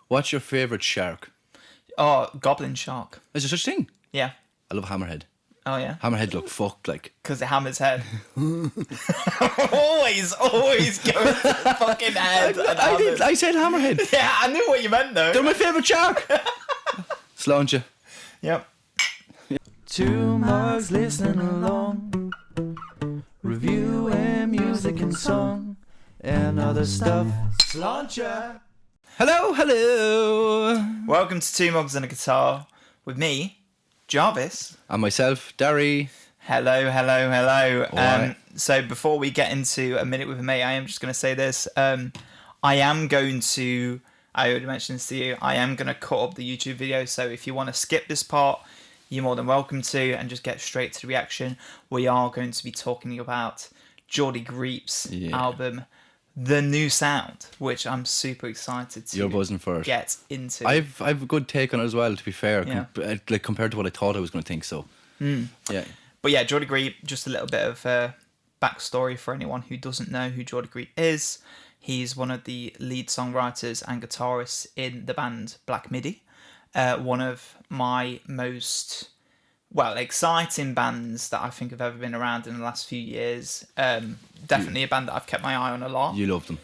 What's your favourite shark? Oh, goblin shark. Is there such a thing? Yeah. I love hammerhead. Oh, yeah? Hammerhead look fucked, like. Because it hammers head. always going to the fucking head. I said hammerhead. Yeah, I knew what you meant, though. They're my favourite shark. Sláinte. Yep. Two mugs listening along, reviewing music and song, and other stuff. Sláinte. Hello. Welcome to Two Mugs and a Guitar with me, Jarvis. And myself, Darry. Hello. Alright. So before we get into A Minute with a Mate, I am just going to say this. I already mentioned this to you, I am going to cut up the YouTube video, so if you want to skip this part, you're more than welcome to, and just get straight to the reaction. We are going to be talking about Geordie Greep's album, The New Sound, which I'm super excited to You're buzzing for it. get into. I've a good take on it as well, to be fair, Yeah. compared to what I thought I was going to think, so. Yeah. But yeah, Geordie Greep, just a little bit of backstory for anyone who doesn't know who Geordie Greep is. He's one of the lead songwriters and guitarists in the band Black MIDI. One of my most, exciting bands that I think have ever been around in the last few years. Definitely a band that I've kept my eye on a lot. You love them.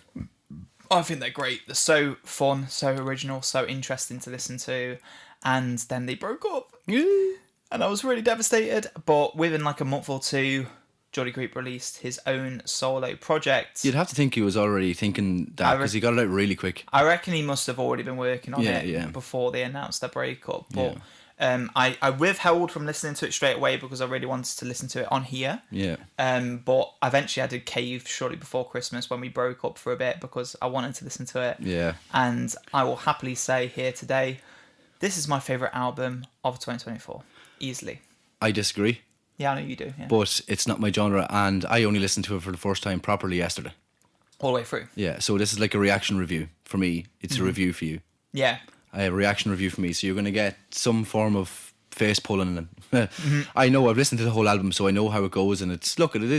I think they're great. They're so fun, so original, so interesting to listen to. And then they broke up. And I was really devastated. But within like a month or two, Geordie Greep released his own solo project. You'd have to think he was already thinking that, because he got it out really quick. I reckon he must have already been working on it before they announced their breakup. But I withheld from listening to it straight away because I really wanted to listen to it on here. Yeah. But eventually I did cave shortly before Christmas when we broke up for a bit because I wanted to listen to it. Yeah. And I will happily say here today, this is my favourite album of 2024. Easily. I disagree. Yeah, I know you do. Yeah. But it's not my genre, and I only listened to it for the first time properly yesterday. All the way through. Yeah, so this is like a reaction review for me. It's a review for you. Yeah. A reaction review for me. So you're going to get some form of face pulling. I know I've listened to the whole album, so I know how it goes, and it is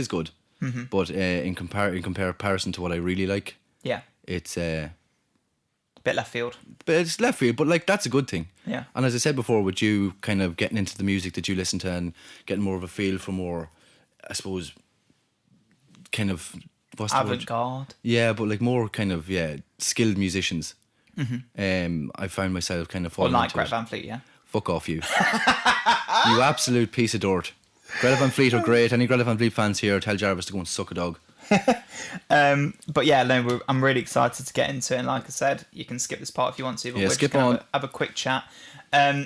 good. But in comparison to what I really like, it's bit left field. But it's left field, but like that's a good thing. Yeah. And as I said before, with you kind of getting into the music that you listen to and getting more of a feel for more, I suppose, kind of what's the word? Avant-garde. Yeah, but like more kind of skilled musicians. I found myself kind of falling Or like into Greta it. Van Fleet, yeah. Fuck off, you. You absolute piece of dirt. Greta Van Fleet are great. Any Greta Van Fleet fans here, tell Jarvis to go and suck a dog. But yeah, no, I'm really excited to get into it. And like I said, you can skip this part if you want to. But we're skip just gonna on. have a quick chat.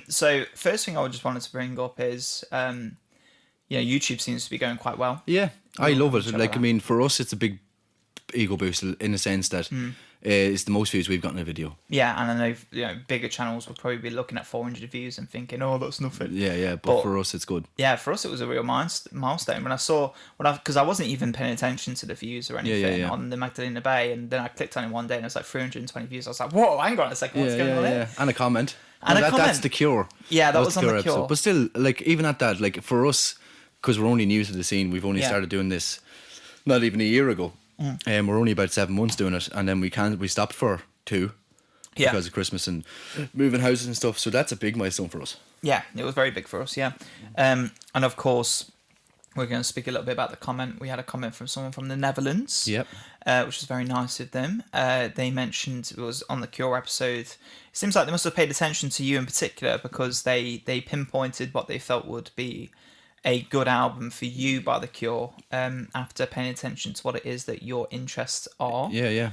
So first thing I just wanted to bring up is, YouTube seems to be going quite well. Yeah, I love it. check Like, that I mean, for us, it's a big ego boost in the sense that it's the most views we've gotten in a video. Yeah, and I know bigger channels will probably be looking at 400 views and thinking, oh, that's nothing. Yeah, but for us, it's good. Yeah, for us it was a real milestone. Because I wasn't even paying attention to the views or anything on the Magdalena Bay, and then I clicked on it one day and it was like 320 views. I was like, whoa, hang on a second, what's going on here? And a comment. And a comment. That's the cure. Yeah, that was on the cure. Episode. But still, like, even at that, like, for us, because we're only new to the scene, we've only started doing this not even a year ago. We're only about 7 months doing it, and then we stopped for 2 because of Christmas and moving houses and stuff. So that's a big milestone for us. Yeah, it was very big for us. Yeah, and of course we're going to speak a little bit about the comment. We had a comment from someone from the Netherlands. Yep. Which was very nice of them. They mentioned, it was on the Cure episode. It seems like they must have paid attention to you in particular because they pinpointed what they felt would be a good album for you by The Cure, after paying attention to what it is that your interests are. Yeah.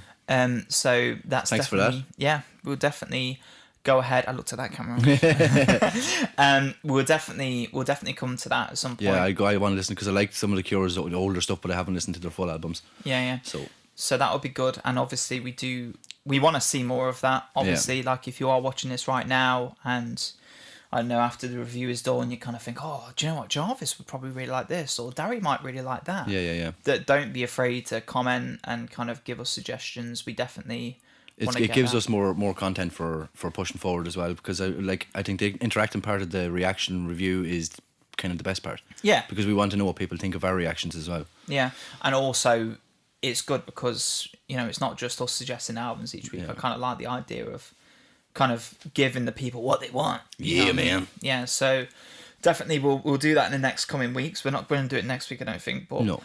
So that's Thanks for definitely, that. Yeah, we'll definitely go ahead. I looked at that camera. We'll definitely come to that at some point. Yeah, I want to listen because I like some of the Cure's older stuff, but I haven't listened to their full albums. Yeah. So that would be good, and obviously we want to see more of that. Obviously, like if you are watching this right now and I don't know, after the review is done, you kind of think, oh, do you know what? Jarvis would probably really like this, or Darry might really like that. Yeah. Don't be afraid to comment and kind of give us suggestions. We definitely it gives us more content for pushing forward as well, because I think the interacting part of the reaction review is kind of the best part. Yeah. Because we want to know what people think of our reactions as well. Yeah, and also it's good because it's not just us suggesting albums each week. Yeah. I kind of like the idea of kind of giving the people what they want. Yeah, man. Yeah, so definitely we'll do that in the next coming weeks. We're not going to do it next week, I don't think, but No.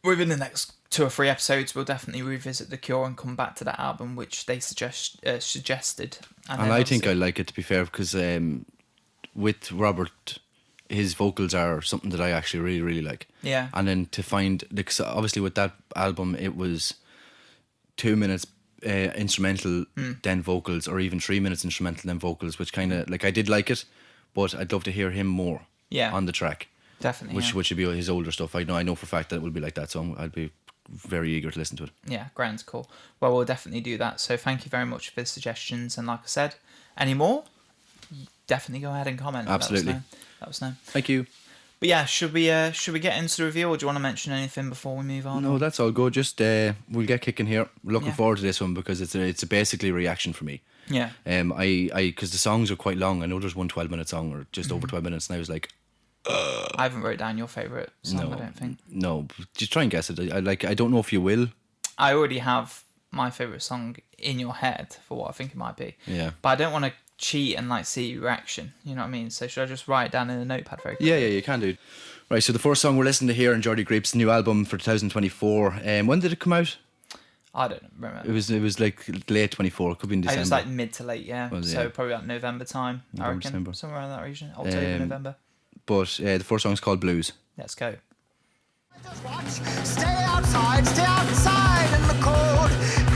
within the next 2 or 3 episodes, we'll definitely revisit The Cure and come back to that album, which they suggested. And I think I like it, to be fair, because with Robert, his vocals are something that I actually really, really like. Yeah. And then to find, like, so obviously with that album, it was 2 minutes instrumental, then vocals, or even 3 minutes instrumental, then vocals, which kind of, like, I did like it, but I'd love to hear him more on the track. Definitely. Which would be his older stuff. I know for a fact that it will be like that, so I'd be very eager to listen to it. Yeah, grand, cool. Well, we'll definitely do that. So thank you very much for the suggestions. And like I said, any more? Definitely go ahead and comment. Absolutely. Let us know. Thank you. But yeah, should we get into the review, or do you want to mention anything before we move on? No, that's all good. Just we'll get kicking here. Looking forward to this one because it's basically a reaction for me. Yeah. I because the songs are quite long. I know there's one 12-minute song or just over 12 minutes, and I was like, I haven't wrote down your favourite song, I don't think. No, just try and guess it. I don't know if you will. I already have my favourite song in your head for what I think it might be. Yeah. But I don't want to cheat and like see your reaction. You know what I mean? So should I just write it down in a notepad very quickly? Yeah, you can do. Right, so the first song we're listening to here in Geordie Greep's new album for 2024. When did it come out? I don't remember. It was like late 24. It could be in December. It was like mid to late, yeah. Was, so yeah. probably like November time, I reckon. December. Somewhere around that region. October, November. But the first song is called Blues. Let's go. Stay outside in the cold.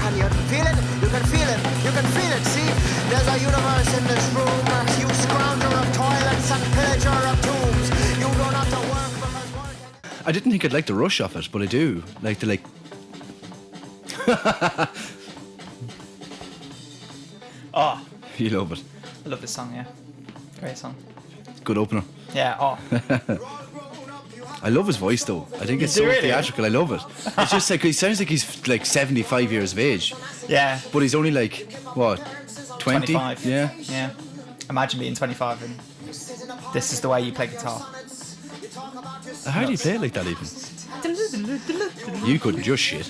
And you can feel it, you can feel it, you can feel it. See, there's a universe in this room. You scrounger of toilets and pillager of tombs. You don't have to work because work. I didn't think I'd like the rush of it, but I do. Like the Oh, you love it. I love this song, yeah. Great song. Good opener. Yeah, oh. I love his voice though. I think it's do so really? theatrical. I love it. It's just like he sounds like he's like 75 years of age, Yeah. but he's only like what 20? 25. Yeah. Yeah. Imagine being 25 and this is the way you play guitar. How do you play it like that even? You couldn't just shit.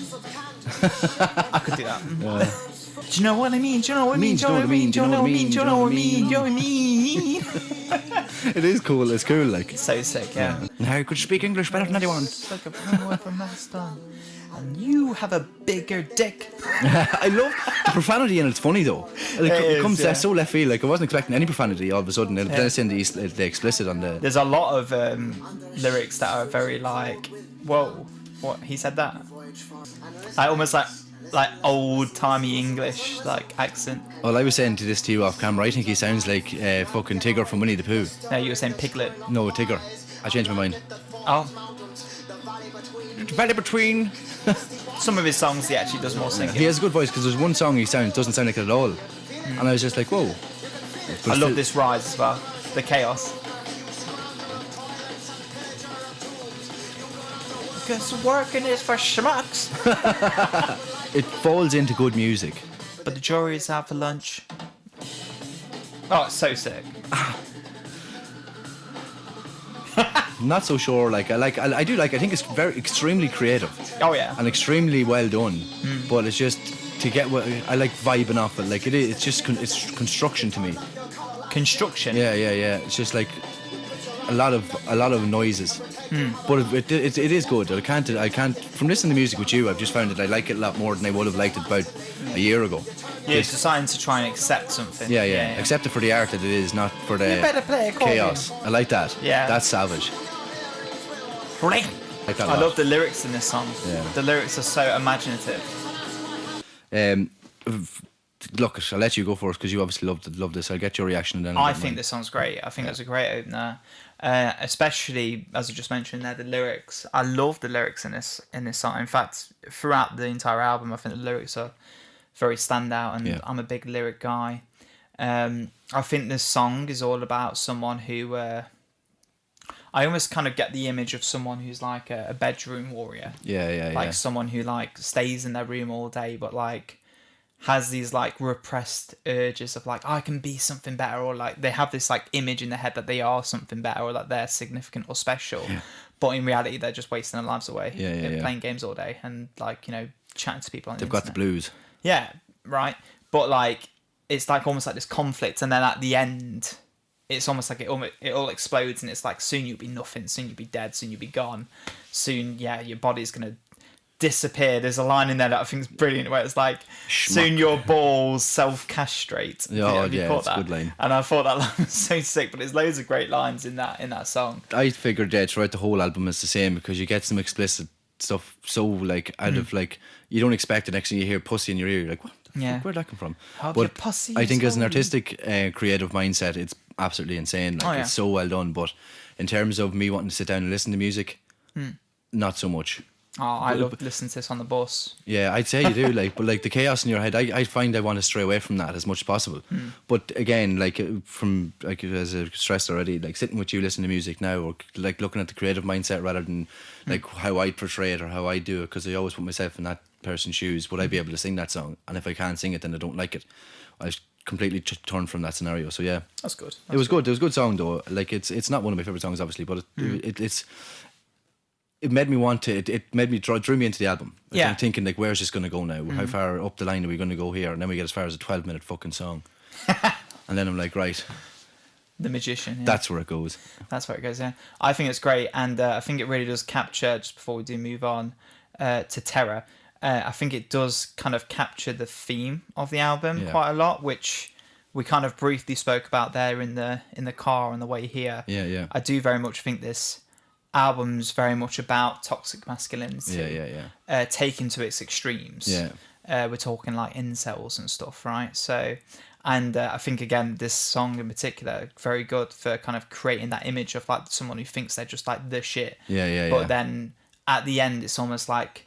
I could do that. Do you know what I mean? Do you know what I mean? Do you know what I mean? Do you know what I mean? Do you know what I mean? Do you know what I mean? It is cool. It's cool. Like So sick, yeah. now you could speak English better than anyone. It's like a framework from master. And you have a bigger dick. I love the profanity, and it's funny though. Like, It it comes is, yeah. so left field. Like I wasn't expecting any profanity. All of a sudden, then it's in the explicit on the. There's a lot of lyrics that are very like, whoa, what, he said that? Like almost like old timey English like accent. Well, I was saying to you off camera. I think he sounds like fucking Tigger from Winnie the Pooh. No, you were saying Piglet. No, Tigger. I changed my mind. Oh, The valley between. some of his songs he actually does more singing. He has a good voice because there's one song he doesn't sound like it at all, and I was just like, whoa. I love this rise as well. The chaos. Because working is for schmucks. It falls into good music. But the jury is out for lunch. Oh, it's so sick. Not so sure. I think it's very extremely creative Oh yeah. and extremely well done. But it's just to get what I like vibing off it. Like it is. It's just it's construction to me. Construction. Yeah. It's just like a lot of noises. But it is good. I can't. From listening to music with you, I've just found that I like it a lot more than I would have liked it about a year ago. Yeah, it's deciding to try and accept something. Yeah. Accept it for the art that it is, not for the You better play accordion. chaos. I like that. Yeah. That's savage. Like that a I lot. love the lyrics in this song. Yeah. The lyrics are so imaginative. Look, I'll let you go first because you obviously love this. I'll get your reaction and then. I think this song's great. I think it's a great opener. Especially as I just mentioned there, the lyrics. I love the lyrics in this song. In fact, throughout the entire album, I think the lyrics are very standout, and Yeah. I'm a big lyric guy. I think this song is all about someone who. I almost kind of get the image of someone who's like a bedroom warrior. Yeah. Like someone who like stays in their room all day, but like has these like repressed urges of like, I can be something better, or like they have this like image in their head that they are something better, or that they're significant or special. Yeah. But in reality, they're just wasting their lives away. Yeah. Playing games all day and like, chatting to people on They've the got the internet. blues. Yeah, right. But like it's like almost like this conflict, and then at the end, it's almost like it all explodes, and it's like soon you'll be nothing, soon you'll be dead, soon you'll be gone, soon your body's gonna disappear. There's a line in there that I think is brilliant where it's like, soon your balls self-castrate. Have you caught that? It's a good line. And I thought that line was so sick, but there's loads of great lines in that song. I figured throughout the whole album it's the same, because you get some explicit stuff so like out of like, you don't expect it. Next thing you hear pussy in your ear, you're like, what the fuck, where'd that come from? But pussy I think as an artistic creative mindset, it's absolutely insane. Like, it's so well done. But in terms of me wanting to sit down and listen to music, not so much. Oh, I love listening to this on the bus. Yeah, I'd say you do. Like, but like the chaos in your head, I find I want to stray away from that as much as possible. But again, like from like as I stressed already, like sitting with you listening to music now, or like looking at the creative mindset rather than like how I portray it or how I do it, because I always put myself in that person's shoes. Would I be able to sing that song? And if I can't sing it, then I don't like it. I completely turned from that scenario. So yeah, that's good. It was good. It was a good song though. Like it's not one of my favorite songs, obviously, but it made me want to. It made me drew me into the album. Like, I'm thinking like, where's this going to go now? How far up the line are we going to go here? And then we get as far as a 12-minute fucking song, and then I'm like, right, The Magician. Yeah. That's where it goes. That's where it goes. Yeah, I think it's great, and I think it really does capture. Just before we do move on to Terra, I think it does kind of capture the theme of the album quite a lot, which we kind of briefly spoke about there in the car on the way here. Yeah. I do very much think this album's very much about toxic masculinity. Taken to its extremes. We're talking like incels and stuff, right? So, and I think again this song in particular very good for kind of creating that image of like someone who thinks they're just like the shit. But then at the end it's almost like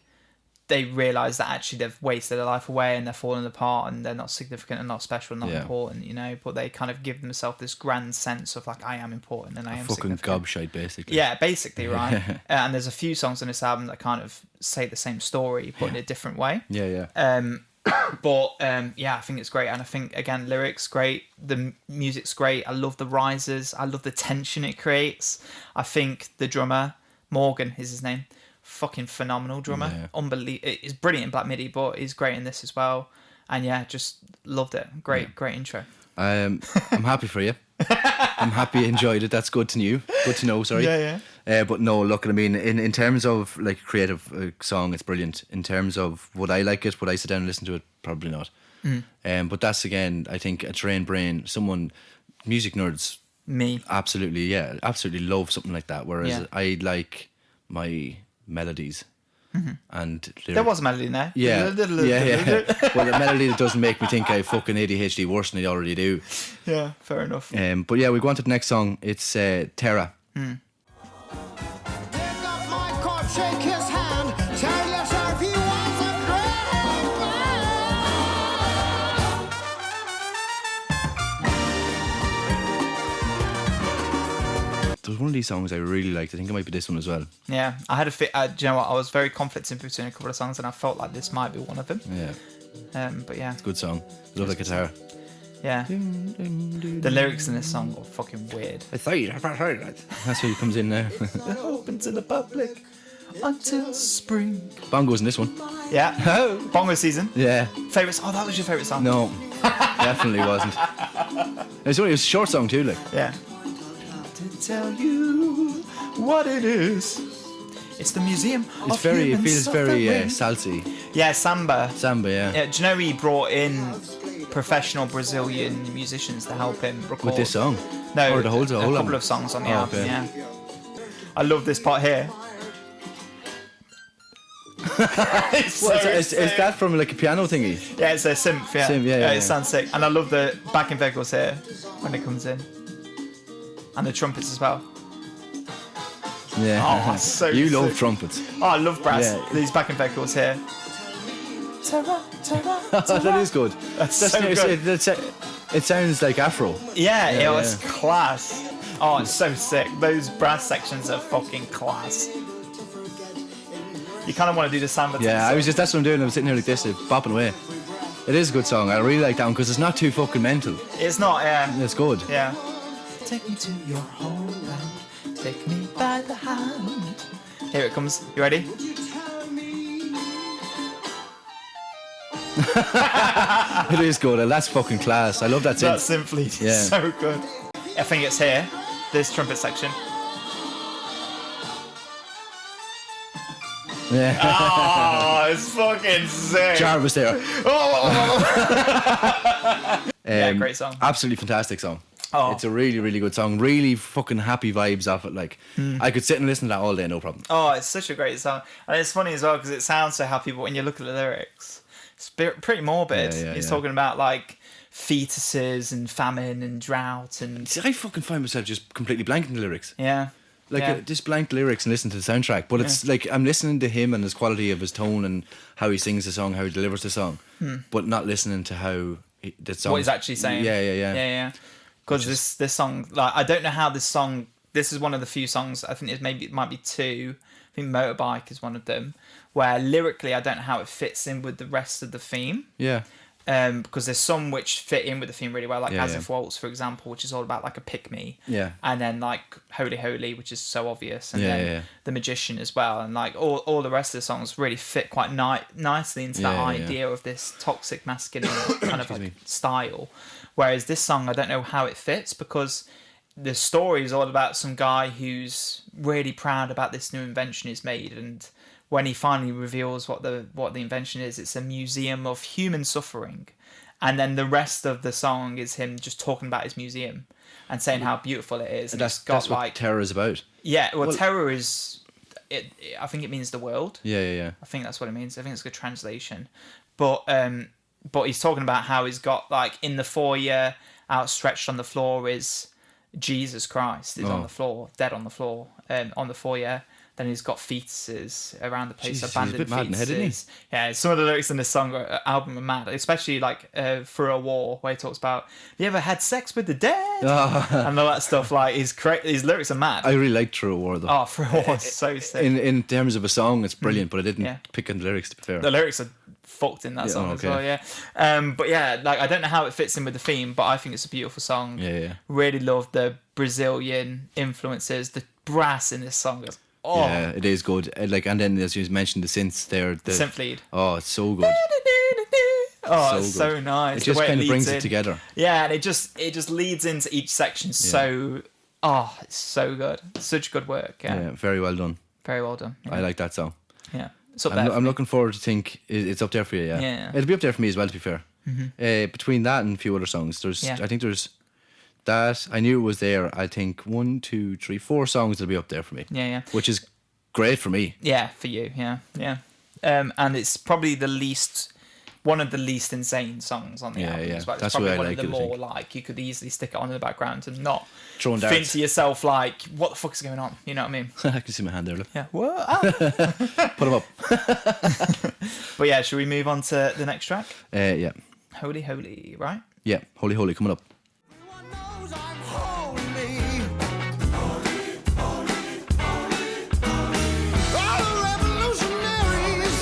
they realise that actually they've wasted their life away and they're falling apart and they're not significant and not special and not important, you know, but they kind of give themselves this grand sense of like, I am important and I am fucking significant. gobshite, basically. Yeah, basically, right? And there's a few songs on this album that kind of say the same story, but in a different way. But I think it's great. And I think, again, lyrics great. The music's great. I love the rises. I love the tension it creates. I think the drummer, Morgan is his name, fucking phenomenal drummer. Unbelievable. He's brilliant in Black MIDI, but he's great in this as well. And yeah, just loved it. Great intro. I'm happy for you. I'm happy you enjoyed it. That's good to know. Sorry. But no, look, I mean, in terms of like creative song, it's brilliant. In terms of would I like it, would I sit down and listen to it? Probably not. But that's, again, I think a trained brain, music nerds, me, absolutely love something like that. Whereas I like my melodies. And lyrics. There was a melody in there. Yeah. Well, a melody that doesn't make me think I fucking ADHD worse than I already do. Yeah, fair enough. But yeah, we go on to the next song. It's Terra. Pick up my coat, shake his hand, tell yourself he was a great man. There was one of these songs I really liked. I think it might be this one as well. Yeah, I had a fit. Do you know what? I was very conflicted between a couple of songs, and I felt like this might be one of them. Yeah. But yeah, It's a good song. Love the guitar. yeah. The lyrics in this song are fucking weird. That's where he comes in now. Open to the public until spring. Bongo's in this one. Yeah. Bongo season. Yeah. Favorite? Oh, that was your favorite song. No, definitely wasn't. It was a short song too, like. Yeah. To tell you what it is. It's the museum. It feels very salsy. Yeah, samba. Samba, yeah. Do you know he brought in professional Brazilian musicians to help him record With this song? No, or the whole a couple album? of songs on the album. Okay. Yeah. I love this part here. Is that from like a piano thingy? Yeah, it's a synth. Yeah, yeah. It sounds sick, and I love the backing vocals here when it comes in, and the trumpets as well. Yeah. Oh, so you sick. love trumpets. Oh, I love brass. Yeah. These backing vocals here. Terra. That is good. That's so good. It sounds like Afro. Yeah, it's class. Oh, it's so sick. Those brass sections are fucking class. You kind of want to do the samba. Yeah, that's what I'm doing. I'm sitting here like this, bopping away. It is a good song. I really like that one because it's not too fucking mental. It's not, yeah. It's good. Yeah. Take me to your homeland. Take me by the hand. Here it comes. You ready? It is good. And that's fucking class. I love that That synth. simply is Yeah. so good. I think it's here, this trumpet section. Yeah. Oh, it's fucking sick. Jarvis there. Yeah, great song. Absolutely fantastic song. Oh. It's a really, really good song. Really fucking happy vibes off it. Like, I could sit and listen to that all day, no problem. Oh, it's such a great song. And it's funny as well because it sounds so happy, but when you look at the lyrics, it's pretty morbid. He's talking about like fetuses and famine and drought and... See, I fucking find myself just completely blanking the lyrics. Yeah. Like, just blank the lyrics and listen to the soundtrack. But it's like, I'm listening to him and his quality of his tone and how he sings the song, how he delivers the song, but not listening to how the song... What he's actually saying. Yeah. Because this song, like, I don't know how this song... This is one of the few songs, I think it might be two. I think Motorbike is one of them, where lyrically I don't know how it fits in with the rest of the theme. Yeah. Because there's some which fit in with the theme really well, like As If Waltz, for example, which is all about like a pick-me. Yeah. And then like Holy Holy, which is so obvious. And Yeah, then yeah. The Magician as well. And like all the rest of the songs really fit quite nicely into that idea of this toxic masculine kind of like style. Whereas this song, I don't know how it fits because the story is all about some guy who's really proud about this new invention he's made, and when he finally reveals what the invention is, it's a museum of human suffering. And then the rest of the song is him just talking about his museum and saying how beautiful it is. And that's what Terra is about. Yeah, well, Terra is... I think it means the world. Yeah. I think that's what it means. I think it's a good translation. But he's talking about how he's got, like, in the foyer, outstretched on the floor is Jesus Christ is on the floor, dead on the floor, on the foyer. Then he's got fetuses around the place, Jesus, abandoned he's a bit mad in the head, isn't he? Yeah, some of the lyrics in this album are mad, especially like For a War, where he talks about, have you ever had sex with the dead? And all that stuff. Like, his lyrics are mad. I really liked True War though. Oh, For a War is so sick. In terms of a song, it's brilliant, but I didn't pick on the lyrics, to be fair. The lyrics are fucked in that song as well, but yeah, like, I don't know how it fits in with the theme, but I think it's a beautiful song. Yeah. Really love the Brazilian influences. The brass in this song is yeah, it is good. Like, and then as you mentioned, the synths there, the synth lead. Oh, it's so good. Oh, it's so nice. It just kind of brings it together. Yeah, and it just leads into each section so. Oh, it's so good. Such good work. Yeah, very well done. Very well done. Yeah. I like that song. Yeah, it's up there. I'm looking forward to think it's up there for you. Yeah, it'll be up there for me as well. To be fair, between that and a few other songs, I think there's that. I knew it was there. I think 1, 2, 3, 4 songs that'll be up there for me. Yeah. Which is great for me. Yeah, for you. Yeah. And it's probably one of the least insane songs on the album as well. It's That's probably what I one like of the it, I more like you could easily stick it on in the background and not Throwing think darts. to yourself like, what the fuck's going on? You know what I mean? I can see my hand there. Look. Yeah. What? Put them up. But yeah, should we move on to the next track? Yeah. Holy Holy, right? Yeah. Holy Holy coming up. Everyone knows I'm holy. All the revolutionaries,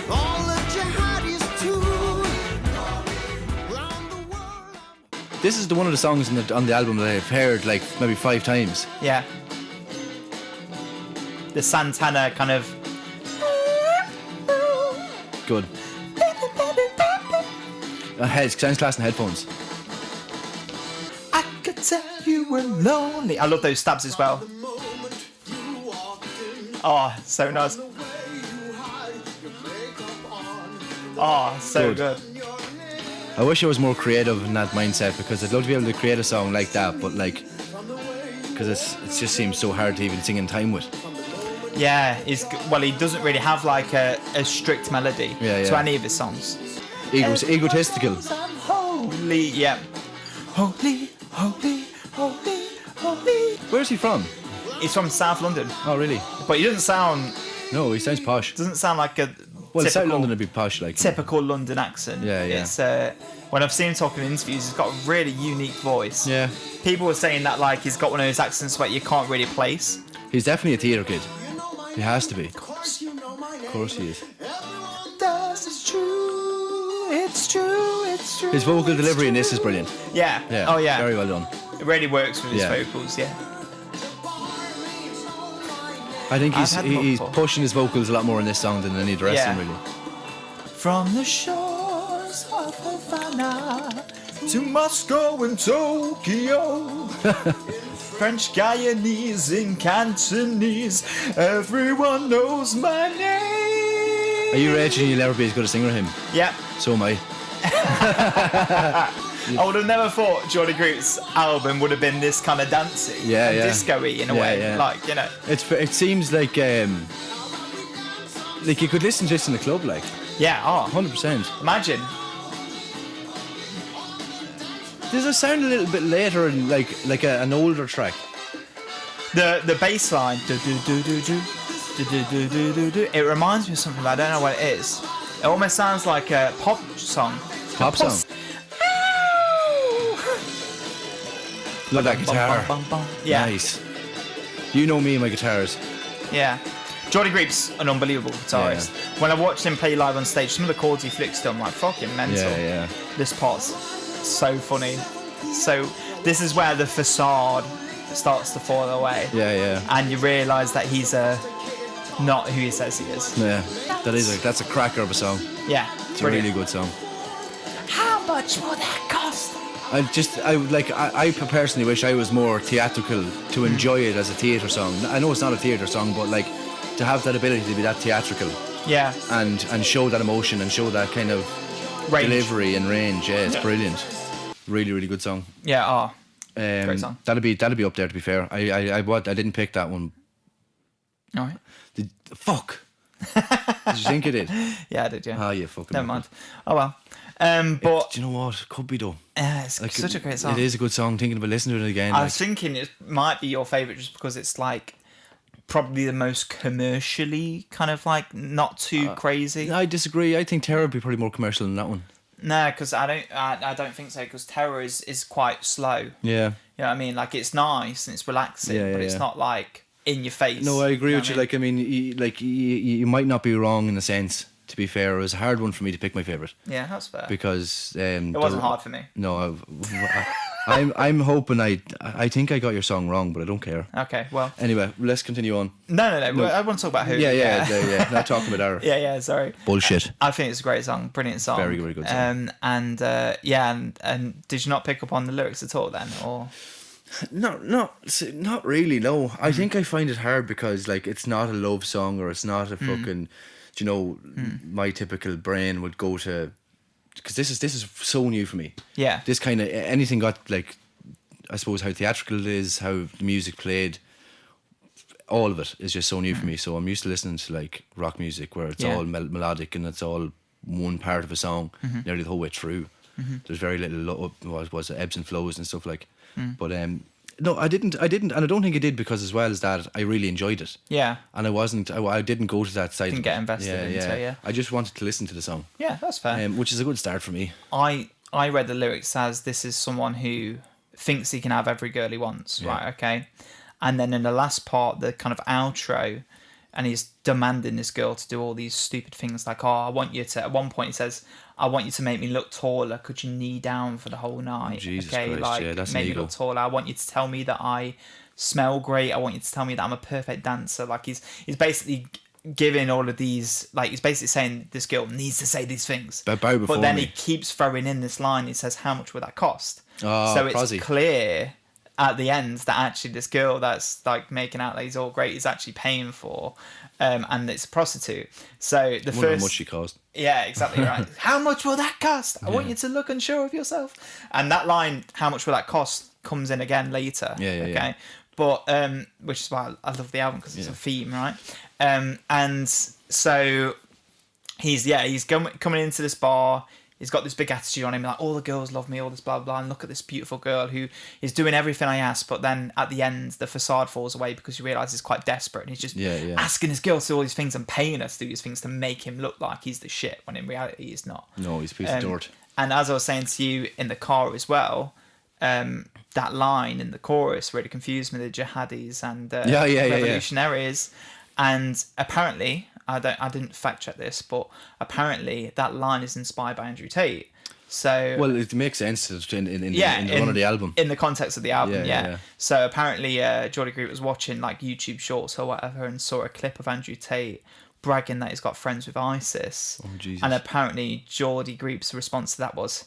all the jihadis too. Round the world. This is one of the songs on the album that I've heard like maybe 5 times. Yeah. The Santana kind of... Good. Sounds class in headphones. I could tell you were lonely. I love those stabs as well. Oh, so nice. Oh, so good. I wish I was more creative in that mindset because I'd love to be able to create a song like that, but like, because it just seems so hard to even sing in time with. Yeah, he doesn't really have like a strict melody to any of his songs. Egotistical. Holy, yeah. Holy, holy, holy, holy. Where's he from? He's from South London. Oh, really? But he doesn't sound... No, he sounds posh. Doesn't sound like a South London would be posh, like. Typical London accent. Yeah. It's, when I've seen him talking in interviews, he's got a really unique voice. Yeah. People were saying that like he's got one of those accents that you can't really place. He's definitely a theatre kid. He has to be. Of course he is. It's true, it's true, it's true. His vocal delivery in this is brilliant. Yeah. Oh, yeah. Very well done. It really works with his vocals, yeah. I think he's pushing his vocals a lot more in this song than any of the rest of them, really. From the shore of Havana to Moscow and Tokyo. French Guyanese and Cantonese, everyone knows my name. Are you ready? You'll never be as good a singer as him. Yeah. So am I. I would have never thought Geordie Greep's album would have been this kind of dancey and disco-y in a way. Yeah. Like, you know. It seems like you could listen to this in the club, like. Yeah, 100%. Imagine. Does it sound a little bit later and like an older track? The bass line, it reminds me of something, but I don't know what it is. It almost sounds like a pop song. Pop song? Love that guitar. Yeah. Nice. You know me and my guitars. Yeah. Geordie Greep's an unbelievable guitarist. Yeah. When I watched him play live on stage, some of the chords he flicks to, I'm like, fucking mental. Yeah. This part's so funny. So this is where the facade starts to fall away. Yeah. And you realise that he's not who he says he is. Yeah. That's a cracker of a song. Yeah. It's a really good song. How much will that cost? I personally wish I was more theatrical to enjoy it as a theatre song. I know it's not a theatre song, but like to have that ability to be that theatrical. Yeah. And show that emotion and show that kind of range. Delivery and range. Yeah, it's brilliant. Really, really good song. Yeah. Great song. That'll be up there, to be fair. I didn't pick that one. All right. Fuck. Did you think it did? Yeah, I did. Yeah. Oh, you fucking. Never mind. Oh well. But do you know what? It could be though. It's like such a great song. It is a good song. Thinking about listening to it again. I was thinking it might be your favourite just because it's like probably the most commercially kind of like not too crazy. I disagree. I think Terra would be probably more commercial than that one. No, because I don't think so. Because Terra is quite slow. Yeah. You know what I mean? Like it's nice and it's relaxing, but it's not like in your face. No, I agree with you. Like I mean, you might not be wrong in a sense. To be fair, it was a hard one for me to pick my favourite. Yeah, that's fair. Because it wasn't hard for me. No, I'm hoping I think I got your song wrong, but I don't care. Okay, well. Anyway, let's continue on. No. I want to talk about who. Yeah. Not talking about our. Yeah. Sorry. Bullshit. I think it's a great song, brilliant song. Very, very good song. And did you not pick up on the lyrics at all then, or? Not really. No, I think I find it hard because like it's not a love song or it's not a fucking. You know, my typical brain would go to, because this is so new for me. Yeah. This kind of anything got like, I suppose how theatrical it is, how the music played, all of it is just so new for me. So I'm used to listening to like rock music where it's all melodic and it's all one part of a song nearly the whole way through. There's very little was ebbs and flows and stuff like. But no, I didn't, and I don't think it did because as well as that, I really enjoyed it. Yeah. And I didn't go to that side. Didn't get invested into it. I just wanted to listen to the song. Yeah, that's fair. Which is a good start for me. I read the lyrics as this is someone who thinks he can have every girl he wants, right? Okay. And then in the last part, the kind of outro, and he's demanding this girl to do all these stupid things like, I want you to, at one point he says, I want you to make me look taller. Could you knee down for the whole night? Jesus okay, Christ, like that's make an me ego. look taller. I want you to tell me that I smell great. I want you to tell me that I'm a perfect dancer. Like he's basically giving all of these, like he's basically saying this girl needs to say these things. Bow before but then me. he keeps throwing in this line. He says, "How much would that cost?" Oh, so it's prosy. clear at the end that actually this girl that's like making out like he's all great is actually paying for, and it's a prostitute. So the Wonder first, how much she cost. yeah, exactly right. How much will that cost? I want you to look unsure of yourself. And that line, how much will that cost, comes in again later. Okay. But which is why I love the album because it's a theme, right? And so he's coming into this bar. He's got this big attitude on him, like all the girls love me, all this blah blah, and look at this beautiful girl who is doing everything I ask. But then at the end, the facade falls away because you realise he's quite desperate, and he's just asking his girl to do all these things and paying her to do these things to make him look like he's the shit, when in reality he's not. No, he's a piece of dirt. And as I was saying to you in the car as well, that line in the chorus really confused me, the jihadis and revolutionaries, and apparently. I didn't fact check this, but apparently that line is inspired by Andrew Tate. So well, it makes sense in the run of the album. In the context of the album, yeah. So apparently Geordie Greep was watching like YouTube shorts or whatever and saw a clip of Andrew Tate bragging that he's got friends with ISIS. Oh, Jesus. And apparently Geordie Greep's response to that was,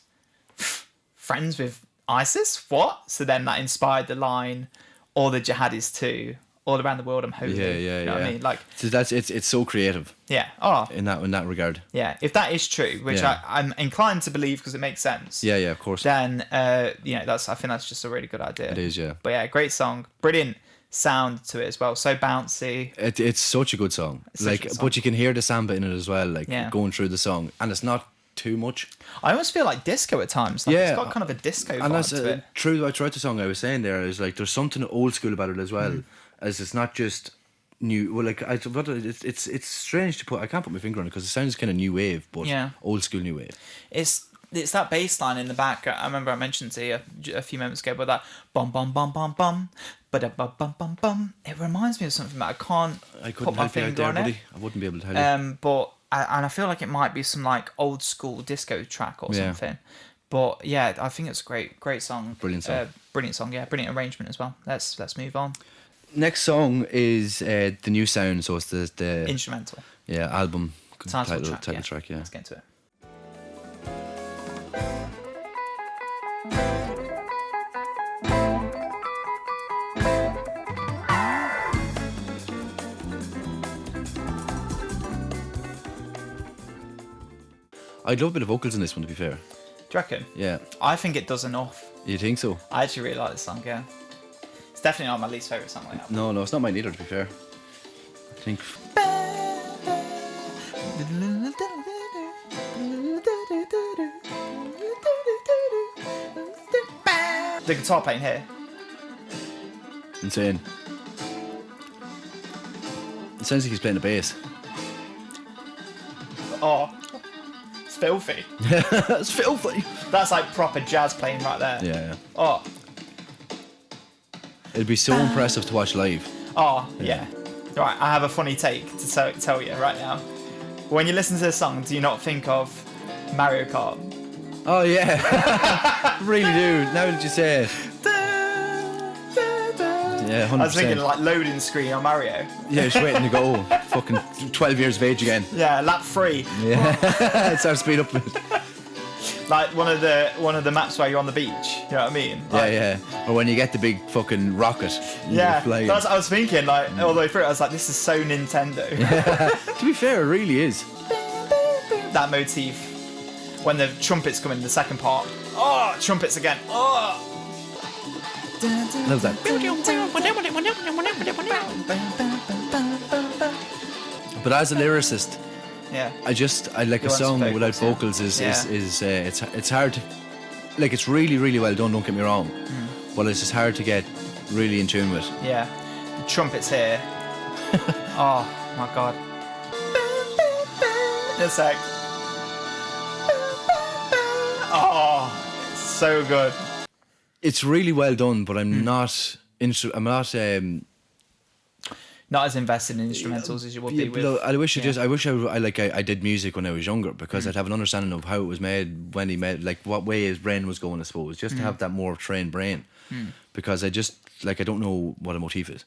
friends with ISIS? What? So then that inspired the line, all the jihadis too, all around the world I'm holy. Yeah. You know what I mean? Like, so it's so creative. Yeah. Oh. In that regard. Yeah. If that is true, which I'm inclined to believe because it makes sense. Yeah, of course. Then I think that's just a really good idea. It is, yeah. But yeah, great song, brilliant sound to it as well. So bouncy. It's such a good song. But you can hear the samba in it as well, going through the song, and it's not too much. I almost feel like disco at times. It's got kind of a disco vibe to it. Throughout the song, I was saying there is like there's something old school about it as well, as it's not just new. Well, like it's strange to put. I can't put my finger on it because it sounds kind of new wave, but old school new wave. It's that bass line in the back. I remember I mentioned to you a few moments ago about that bum bum bum bum bum, bum bum bum bum. It reminds me of something that I couldn't put my finger on it. I wouldn't be able to tell you. But I feel like it might be some like old school disco track or something. But yeah, I think it's a great song. Brilliant song. Brilliant song. Yeah, brilliant arrangement as well. Let's move on. Next song is the new sound, so it's the instrumental. Yeah, album title track. Yeah. Let's get into it. I'd love a bit of vocals in this one, to be fair. Do you reckon? Yeah. I think it does enough. You think so? I actually really like this song, yeah. It's definitely not my least favourite song on the album. No, it's not mine either, to be fair. I think... The guitar playing here. Insane. It sounds like he's playing the bass. Oh. It's filthy. It's filthy. That's like proper jazz playing right there. Yeah. Oh. It'd be so impressive to watch live. Oh, yeah. Right, I have a funny take to tell you right now. When you listen to this song, do you not think of Mario Kart? Oh, yeah. Really do. Now that you say it. Yeah, 100%. I was thinking like loading screen on Mario. Yeah, just waiting to go. Fucking 12 years of age again. Yeah, lap 3. Yeah. It's our speed up. Like one of the maps where you're on the beach. You know what I mean? Like, yeah. Or when you get the big fucking rocket. Yeah. That's what I was thinking. Like all the way through, I was like, this is so Nintendo. Yeah. To be fair, it really is. That motif when the trumpets come in the second part. Oh, trumpets again. Oh. Love that. But as a lyricist, I like a song without vocals is it's hard to, like, it's really, really well done, don't get me wrong, but it's just hard to get really in tune with. Yeah, the trumpets here. Oh my god. In a sec. Oh, so good. It's really well done, but I'm not not as invested in instrumentals as you would be with. I wish I did music when I was younger, because I'd have an understanding of how it was made, when he made, like what way his brain was going, I suppose, just to have that more trained brain. Because I don't know what a motif is.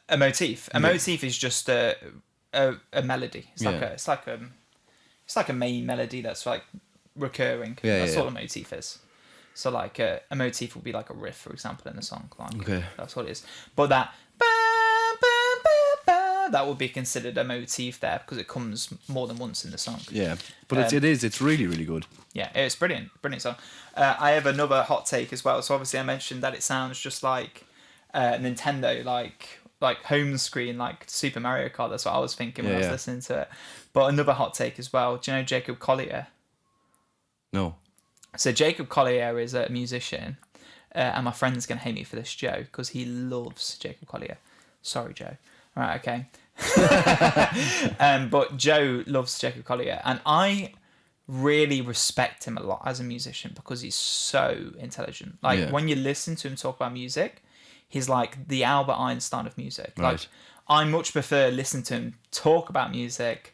A motif. A motif is just a melody. It's like a main melody that's like recurring. That's what a motif is. So like a motif would be like a riff, for example, in a song. Like, that's what it is. But that would be considered a motif there, because it comes more than once in the song. Yeah, but it's really, really good. Yeah, it's brilliant song. I have another hot take as well. So obviously I mentioned that it sounds just like Nintendo, like home screen, like Super Mario Kart. That's what I was thinking when I was listening to it. But another hot take as well. Do you know Jacob Collier? No. So Jacob Collier is a musician, and my friend's going to hate me for this, Joe, because he loves Jacob Collier. Sorry, Joe. Right, okay. But Joe loves Jacob Collier, and I really respect him a lot as a musician, because he's so intelligent. Like, when you listen to him talk about music, he's like the Albert Einstein of music. Right. Like, I much prefer listening to him talk about music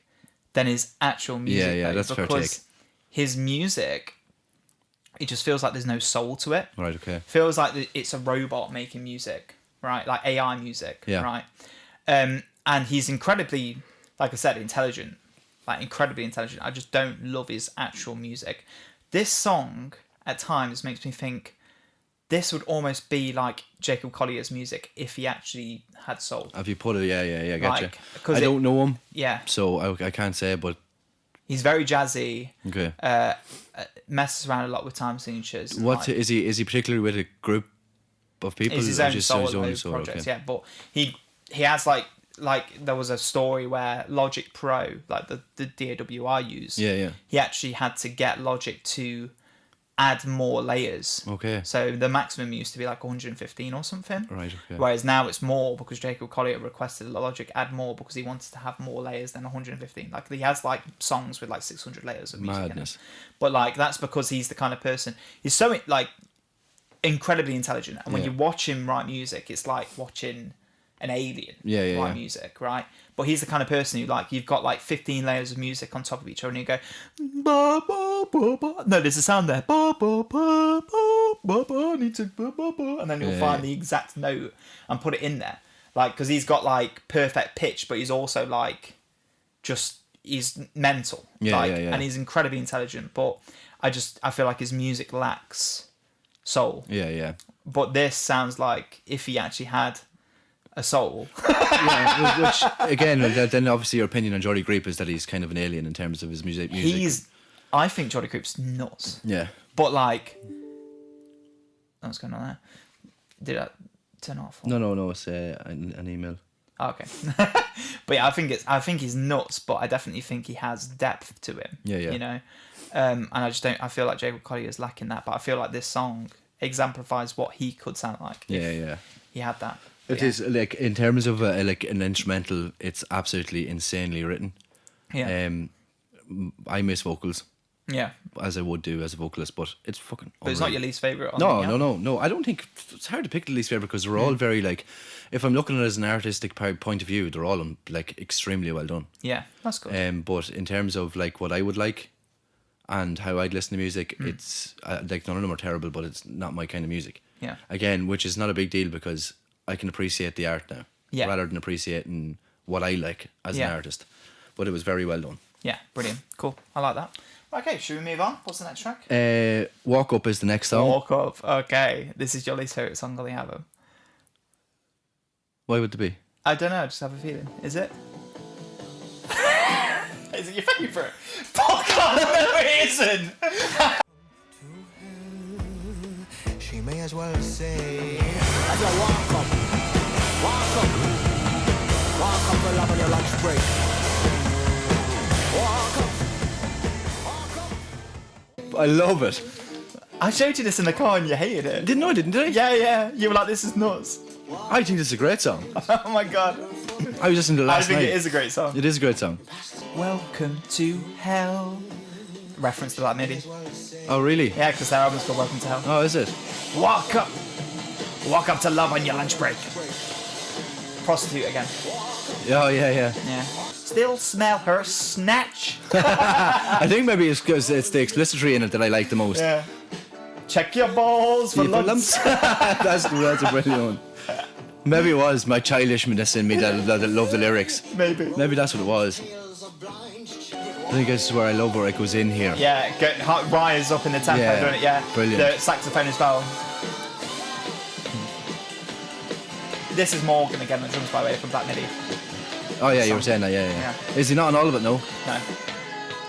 than his actual music. Yeah, that's a fair take. His music, it just feels like there's no soul to it. Right, okay. Feels like it's a robot making music, right? Like AI music, right? And he's incredibly like I said, intelligent, like incredibly intelligent. I just don't love his actual music. This song at times makes me think this would almost be like Jacob Collier's music if he actually had soul. Have you put it? Yeah, gotcha. Like, I don't know him. Yeah. So I can't say, but he's very jazzy. Okay. Messes around a lot with time signatures. What is he particularly with a group of people? It's his or own just solo his own project, okay. yeah. But he has like there was a story where Logic Pro, like the DAW I use, Yeah. he actually had to get Logic to add more layers. Okay. So the maximum used to be like 115 or something. Right. Okay. Whereas now it's more because Jacob Collier requested Logic add more because he wanted to have more layers than 115. Like he has like songs with like 600 layers of music Madness. in it. But like that's because he's the kind of person, he's so like incredibly intelligent, and when you watch him write music, it's like watching an alien write music, right? But he's the kind of person who, like, you've got like 15 layers of music on top of each other, and you go, ba, ba, ba, ba. No, there's a sound there, ba, ba, ba, ba, ba, ba, need to, ba, ba, ba. And then you'll find the exact note and put it in there, like, because he's got like perfect pitch, but he's also like he's mental, and he's incredibly intelligent. But I feel like his music lacks soul. Yeah. But this sounds like if he actually had a soul. Which again, then obviously your opinion on Geordie Greep is that he's kind of an alien in terms of his music. I think Geordie Greep's nuts. Yeah. But like, what's going on there? Did I turn off? No. It's an email. Oh, okay. But yeah, I think he's nuts, but I definitely think he has depth to him. Yeah. You know, and I just don't. I feel like Jacob Collier is lacking that, but I feel like this song exemplifies what he could sound like. Yeah. He had that. It is like in terms of like an instrumental, it's absolutely insanely written. Yeah. I miss vocals. Yeah. As I would do as a vocalist, but it's fucking. But it's not your least favorite. No. I don't think it's hard to pick the least favorite because they're all very like. If I'm looking at it as an artistic point of view, they're all like extremely well done. Yeah, that's good. But in terms of like what I would like, and how I'd listen to music, it's like none of them are terrible, but it's not my kind of music. Yeah. Again, which is not a big deal because I can appreciate the art now, rather than appreciating what I like as an artist. But it was very well done. Yeah, brilliant, cool. I like that. Okay, should we move on? What's the next track? Walk Up is the next song. Walk Up. Okay, this is your least favourite song on the album. Why would it be? I don't know. I just have a feeling. Is it? Is it your favourite? Fuck off! No, it isn't. She may as well say, as I walk up for love on your lunch break. Walk up. I love it. I showed you this in the car and you hated it. Didn't I? Yeah. You were like, this is nuts. I think this is a great song. Oh my god. I was listening to it last night. I think it is a great song. It is a great song. Welcome to Hell. Reference to Black MIDI. Oh, really? Yeah, because their album's called Welcome to Hell. Oh, is it? Walk up to love on your lunch break. Prostitute again. Oh, yeah. Yeah. Still smell her snatch. I think maybe it's because it's the explicitry in it that I like the most. Yeah. Check your balls for lumps. That's a brilliant one. Maybe it was my childishness in me that loved the lyrics. Maybe that's what it was. I think this is where I love where it goes in here. Yeah, rise up in the tempo, doesn't it? Yeah. Brilliant. The saxophone as well. This is Morgan again, the drums by the way from Black MIDI. Oh yeah, you were saying that, yeah. Is he not on all of it, no? No.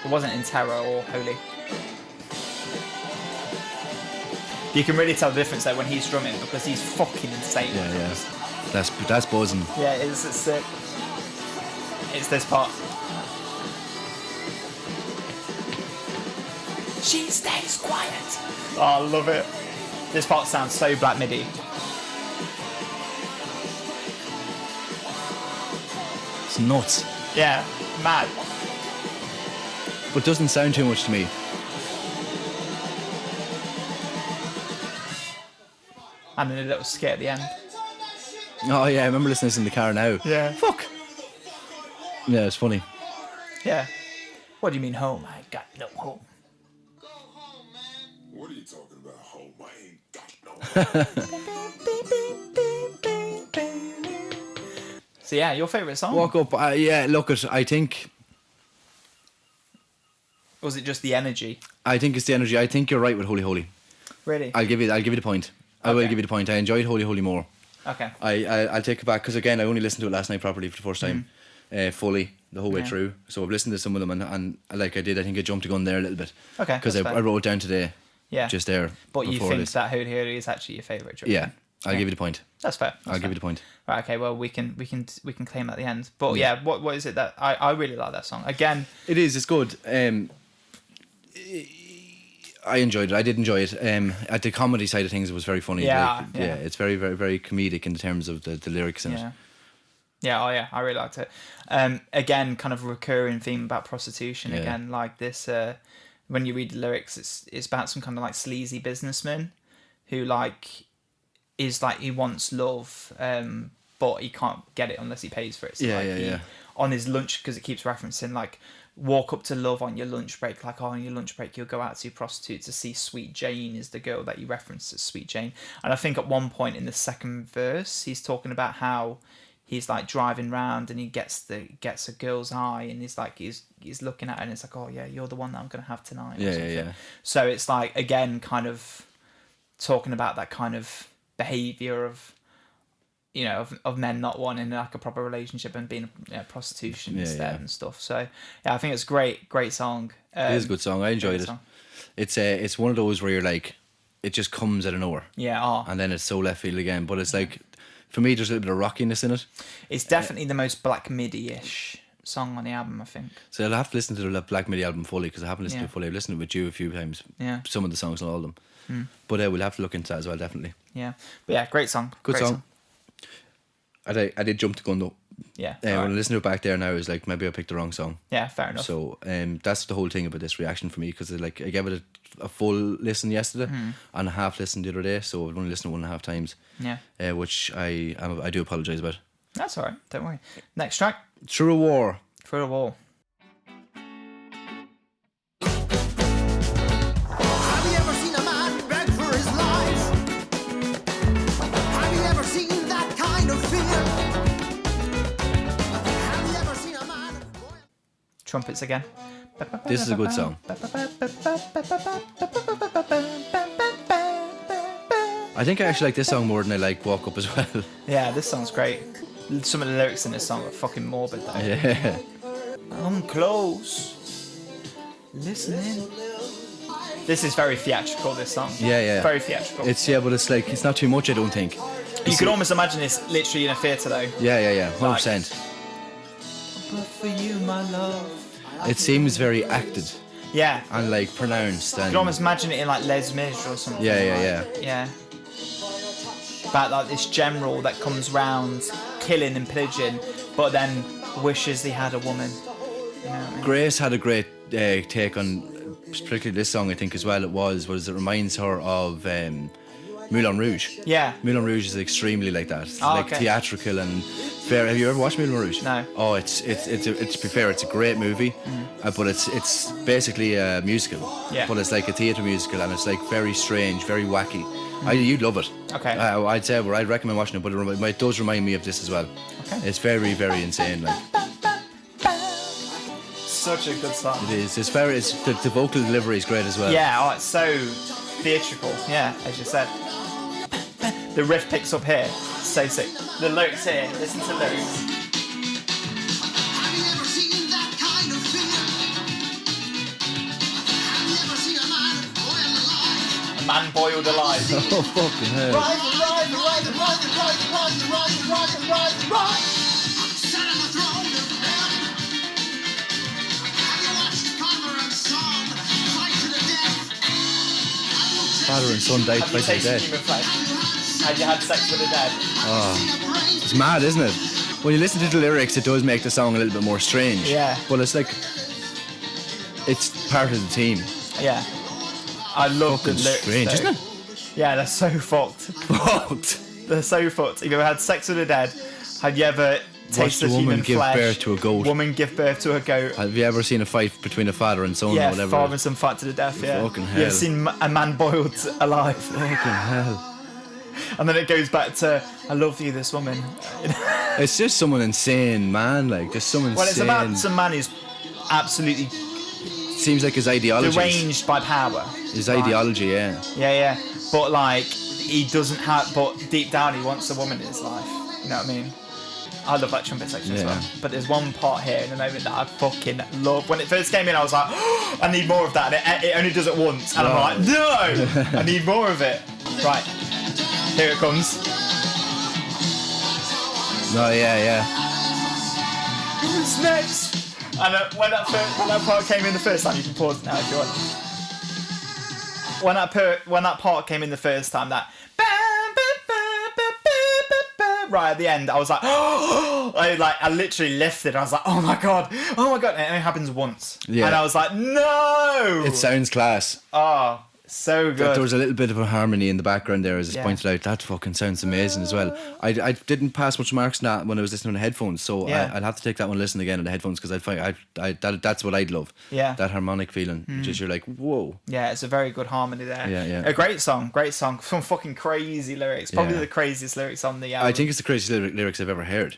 It wasn't in Terra or Holy. You can really tell the difference there when he's drumming because he's fucking insane. Yeah. That's buzzing. Yeah, it is. It's sick. It's this part. She stays quiet. Oh, I love it. This part sounds so Black MIDI. It's nuts. Yeah, mad. But doesn't sound too much to me. And then a little skit at the end. Oh yeah, I remember listening to this in the car now. Yeah. Fuck. Yeah, it's funny. Yeah. What do you mean home? I got no home. Go home, man. What are you talking about, home? I ain't got no home. So yeah, your favourite song? Walk Up. Yeah, look at. I think. Was it just the energy? I think it's the energy. I think you're right with Holy Holy. Really? I'll give you the point. I will give you the point. I enjoyed Holy Holy more. Okay. I'll take it back because again I only listened to it last night properly for the first time, fully the whole way through. So I've listened to some of them and like I did, I think I jumped the gun there a little bit. Okay. Because I wrote it down today. Yeah. Just there. But you think this. that Holy Holy is actually your favourite? Yeah. I'll give you the point. That's fair. I'll give you the point. Right. Okay. Well, we can claim at the end. But yeah, what is it that I really like that song again? It is. It's good. I enjoyed it. I did enjoy it. At the comedy side of things, it was very funny. Yeah. It's very, very, very comedic in terms of the lyrics in it. Yeah, oh yeah, I really liked it. Again, kind of a recurring theme about prostitution. Yeah. Again, like this, when you read the lyrics, it's about some kind of like sleazy businessman who like is like he wants love, but he can't get it unless he pays for it. So on his lunch, because it keeps referencing like walk up to love on your lunch break, like on your lunch break you'll go out to a prostitute to see Sweet Jane is the girl that you referenced as Sweet Jane. And I think at one point in the second verse he's talking about how he's like driving round and he gets a girl's eye and he's like he's looking at her and it's like, oh yeah, you're the one that I'm gonna have tonight. Yeah. So it's like again kind of talking about that kind of behaviour of, you know, of men not wanting like a proper relationship and being prostitution instead and stuff. So yeah, I think it's great song. It is a good song. I enjoyed it. Song. It's one of those where you're like, it just comes out of nowhere. Yeah. And then it's so left field again. But it's like, for me, there's a little bit of rockiness in it. It's definitely the most Black MIDI-ish song on the album, I think. So I'll have to listen to the Black MIDI album fully because I haven't listened to it fully. I've listened to it with you a few times. Yeah. Some of the songs, not all of them. But we'll have to look into that as well, definitely. Yeah. But yeah, great song. Good great song. I did jump the gun though. Yeah. When I listen to it back there now, it's like maybe I picked the wrong song. Yeah, fair enough. So that's the whole thing about this reaction for me because like I gave it a full listen yesterday and a half listen the other day, so I've only listened 1.5 times. Yeah. Which I do apologise about. That's all right. Don't worry. Next track. Through a War. Through a Wall. Have you ever seen a man beg for his life? Have you ever seen that kind of fear? Have you ever seen a man... Trumpets again. This is a good song. I think I actually like this song more than I like Walk Up as well. Yeah, this song's great. Some of the lyrics in this song are fucking morbid though. Yeah. I'm close. Listening. This is very theatrical, this song. Yeah. Very theatrical. But it's like, it's not too much, I don't think. You could almost imagine this literally in a theatre though. Yeah. 100%. But for you, my love. It seems very acted Yeah. and like pronounced. You And could almost imagine it in like Les Mis or something. Yeah. Yeah. About like this general that comes round killing and pillaging, but then wishes he had a woman. You know what I mean? Grace had a great take on particularly this song, I think, as well. It reminds her of Moulin Rouge. Yeah. Moulin Rouge is extremely like that. It's Oh, like okay. theatrical and fair. Have you ever watched Moulin Rouge? No. Oh, it's to be fair, it's a great movie, but it's basically a musical. Yeah. But it's like a theatre musical, and it's like very strange, very wacky. You'd love it. Okay. I'd say, I'd recommend watching it, but it does remind me of this as well. Okay. It's very, very insane. Like Such a good song. it is. The vocal delivery is great as well. Yeah, it's so theatrical. Yeah, as you said. The riff picks up here. So sick. The lyrics here. Listen to the lyrics. Have you ever seen that kind of fear? Have you ever seen a man boiled alive? A man boiled alive. Oh fucking hell! Rise. Sat on the throne of heaven. Have you watched father and son fight to the death? Father and son died Have you twice a tasted day. human flesh? Have you had sex with a dead? It's mad, isn't it? When you listen to the lyrics, it does make the song a little bit more strange. Yeah. But it's like, it's part of the theme. Yeah. I love the Fucking lyrics. strange, though. isn't it? Yeah, they're so fucked. Fucked. They're so fucked. Have you ever had sex with a dead? Have you ever tasted a woman human give flesh? birth to a goat? Woman give birth to a goat. Have you ever seen a fight between a father and son Yeah, or whatever? father and son fight to the death. Yeah. Fucking You hell. ever seen a man boiled alive? Fucking hell. And then it goes back to, I love you, this woman. It's just someone insane, man. Like, just someone insane. Well, it's about some man who's absolutely seems like his ideology. deranged by power. His ideology, yeah. Yeah. But like, he doesn't have. But deep down, he wants a woman in his life. You know what I mean? I love that trumpet section as well. But there's one part here in the moment that I fucking love. When it first came in, I was like, oh, I need more of that. And it only does it once. And I'm like, no! I need more of it. Right. Here it comes. No, yeah. Who's next? And when that part came in the first time, you can pause it now if you want. When that part came in the first time, that right at the end, I was like, oh, I literally lifted. I was like, oh my god, and it only happens once. Yeah. And I was like, no. It sounds class. Oh, so good. There was a little bit of a harmony in the background there, as it's pointed out. That fucking sounds amazing as well. I didn't pass much marks on that when I was listening on the headphones, so I'd have to take that one listen again on the headphones, because I'd find that's what I'd love. Yeah. That harmonic feeling, just you're like, whoa. Yeah, it's a very good harmony there. Yeah. A great song. Some fucking crazy lyrics. Probably the craziest lyrics on the album. I think it's the craziest lyrics I've ever heard,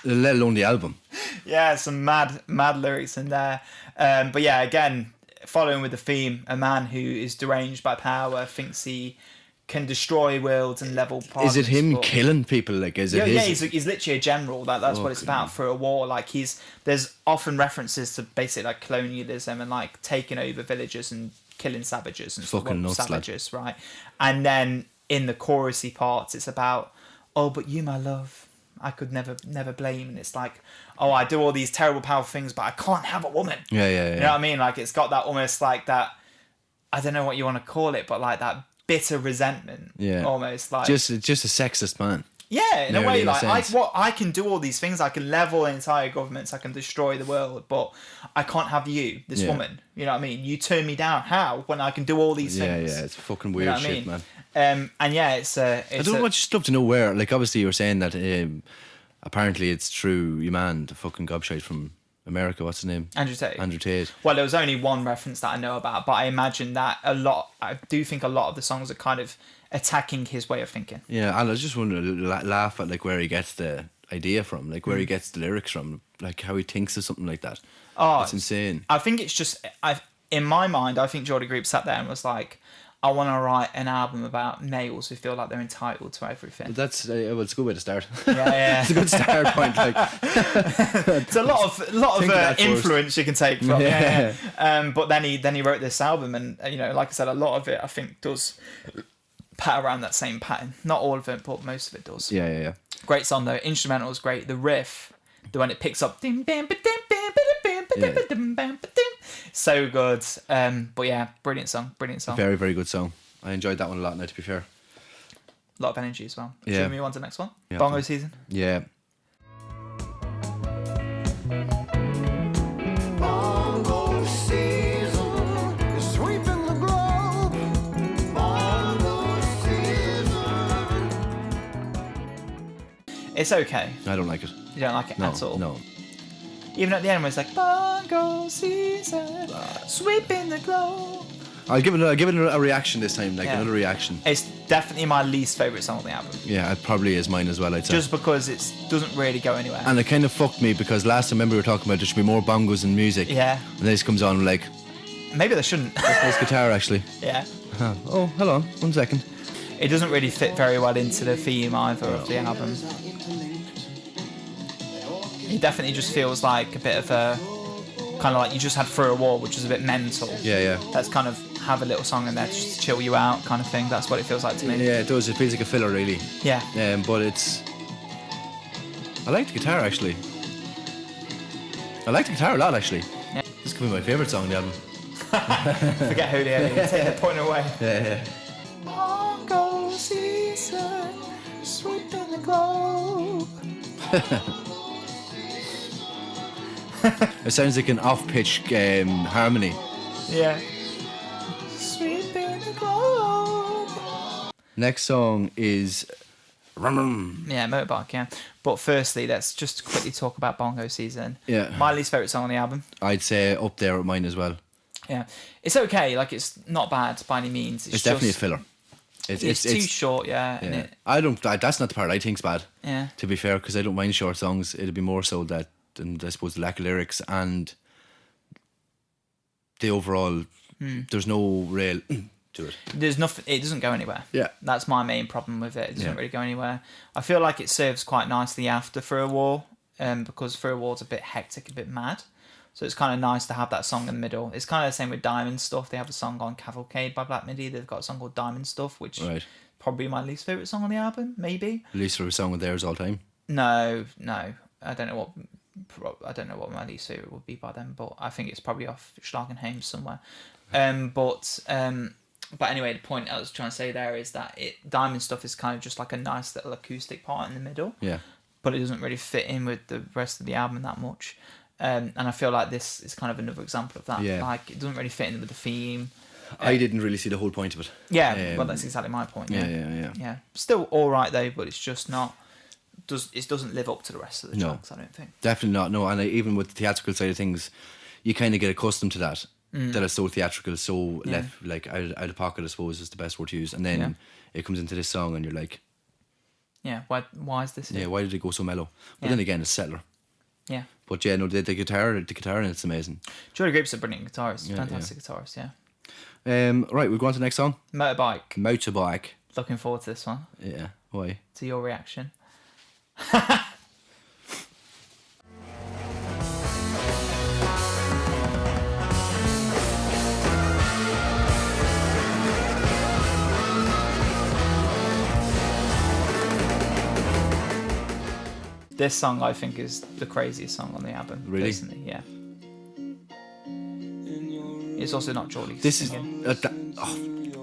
let alone the album. Yeah, some mad lyrics in there. But yeah, again, following with the theme, a man who is deranged by power thinks he can destroy worlds and level parts. Is it him killing people? Like, is it? Yeah, he's literally a general. That's what it's about for a war. Like, there's often references to basically like colonialism and like taking over villages and killing savages and fucking nuts, savages, right? And then in the chorusy parts, it's about, oh, but you, my love, I could never blame. And it's like, oh, I do all these terrible, powerful things, but I can't have a woman. Yeah. You know what I mean? Like, it's got that almost like that, I don't know what you want to call it, but like that bitter resentment. Yeah. Almost like. Just a sexist man. Yeah, in a way, like, I can do all these things. I can level entire governments. I can destroy the world, but I can't have you, this woman. You know what I mean? You turn me down. How? When I can do all these things. Yeah, it's fucking weird shit, man. And yeah, it's I don't know, just love to know where. Like, obviously, you were saying that apparently it's true. Your man, the fucking gobshite from America, what's his name? Andrew Tate. Well, there was only one reference that I know about, but I imagine that I do think a lot of the songs are kind of attacking his way of thinking. Yeah, and I was just wondering, laugh at like where he gets the idea from, like where he gets the lyrics from, like how he thinks of something like that. Oh, it's insane. I think it's just, in my mind, I think Geordie Greep sat there and was like, I want to write an album about males who feel like they're entitled to everything. But that's well, it's a good way to start. Yeah. It's a good start point. Like, it's a lot of influence you can take from. Yeah. But then he wrote this album, and like I said, a lot of it I think does pat around that same pattern. Not all of it, but most of it does. Yeah. Great song though. Instrumental is great. The riff, the one it picks up. So good. But yeah, brilliant song. Very, very good song. I enjoyed that one a lot now, to be fair. A lot of energy as well. Yeah. Should we move on to the next one? Yeah, Bongo season? Yeah. Bongo season is sweeping the globe. Bongo season. It's okay. I don't like it. You don't like it at all? No. Even at the end where it's like, Bongo season, sweeping the globe. I'll give it a reaction this time, another reaction. It's definitely my least favourite song on the album. Yeah, it probably is mine as well, I'd say. Just because it doesn't really go anywhere. And it kind of fucked me, because last time, remember we were talking about there should be more bongos in music. Yeah. And this comes on like... Maybe they shouldn't. That's nice guitar, actually. Yeah. Oh, hold on, 1 second. It doesn't really fit very well into the theme either of the album. It definitely just feels like a bit of a... kind of like you just had Through a War, which is a bit mental. Yeah. That's kind of have a little song in there to just chill you out kind of thing. That's what it feels like to me. Yeah, it does. It feels like a filler, really. Yeah. But it's... I like the guitar, actually. I like the guitar a lot, actually. Yeah. This could be my favourite song on the album. Forget who they are. Take the point away. Yeah. Bongo season, sweeping the globe. It sounds like an off-pitch harmony. Yeah. Sweeping the globe. Next song is... Yeah, Motorbike, yeah. But firstly, let's just quickly talk about Bongo season. Yeah. My least favourite song on the album. I'd say up there with mine as well. Yeah. It's okay, like it's not bad by any means. It's definitely a filler. It's too short, yeah. Yeah. And That's not the part I think's bad. Yeah. To be fair, because I don't mind short songs. It'd be more so that, and I suppose the lack of lyrics and the overall. There's no real to it. There's nothing. It doesn't go anywhere. Yeah. That's my main problem with it. It doesn't really go anywhere. I feel like it serves quite nicely after Through a Wall, because Through a Wall's a bit hectic, a bit mad. So it's kind of nice to have that song in the middle. It's kind of the same with Diamond Stuff. They have a song on Cavalcade by Black MIDI. They've got a song called Diamond Stuff, which is probably my least favourite song on the album, maybe. Least favourite song of theirs all time? No. I don't know what my least favourite would be by them, but I think it's probably off Schlagenheim somewhere. But anyway, the point I was trying to say there is that Diamond Stuff is kind of just like a nice little acoustic part in the middle. Yeah. But it doesn't really fit in with the rest of the album that much. And I feel like this is kind of another example of that. Yeah. Like, it doesn't really fit in with the theme. I didn't really see the whole point of it. Yeah, well, that's exactly my point. Yeah. Still all right though, but it's just not. It doesn't live up to the rest of the tracks. I don't think. Definitely not. No, and even with the theatrical side of things, you kind of get accustomed to that. That it's so theatrical, so left like out of pocket, I suppose is the best word to use. And then it comes into this song, and you're like, yeah, why is this here? Yeah, why did it go so mellow? But then again, it's settler. Yeah. But yeah, no, the guitar in it's amazing. Geordie Greep's a brilliant guitarist, fantastic guitarist, yeah. Right, we'll go on to the next song. Motorbike. Motorbike. Looking forward to this one. Yeah, why? To your reaction. This song, I think, is the craziest song on the album. Really? Personally, yeah. It's also not Geordie singing.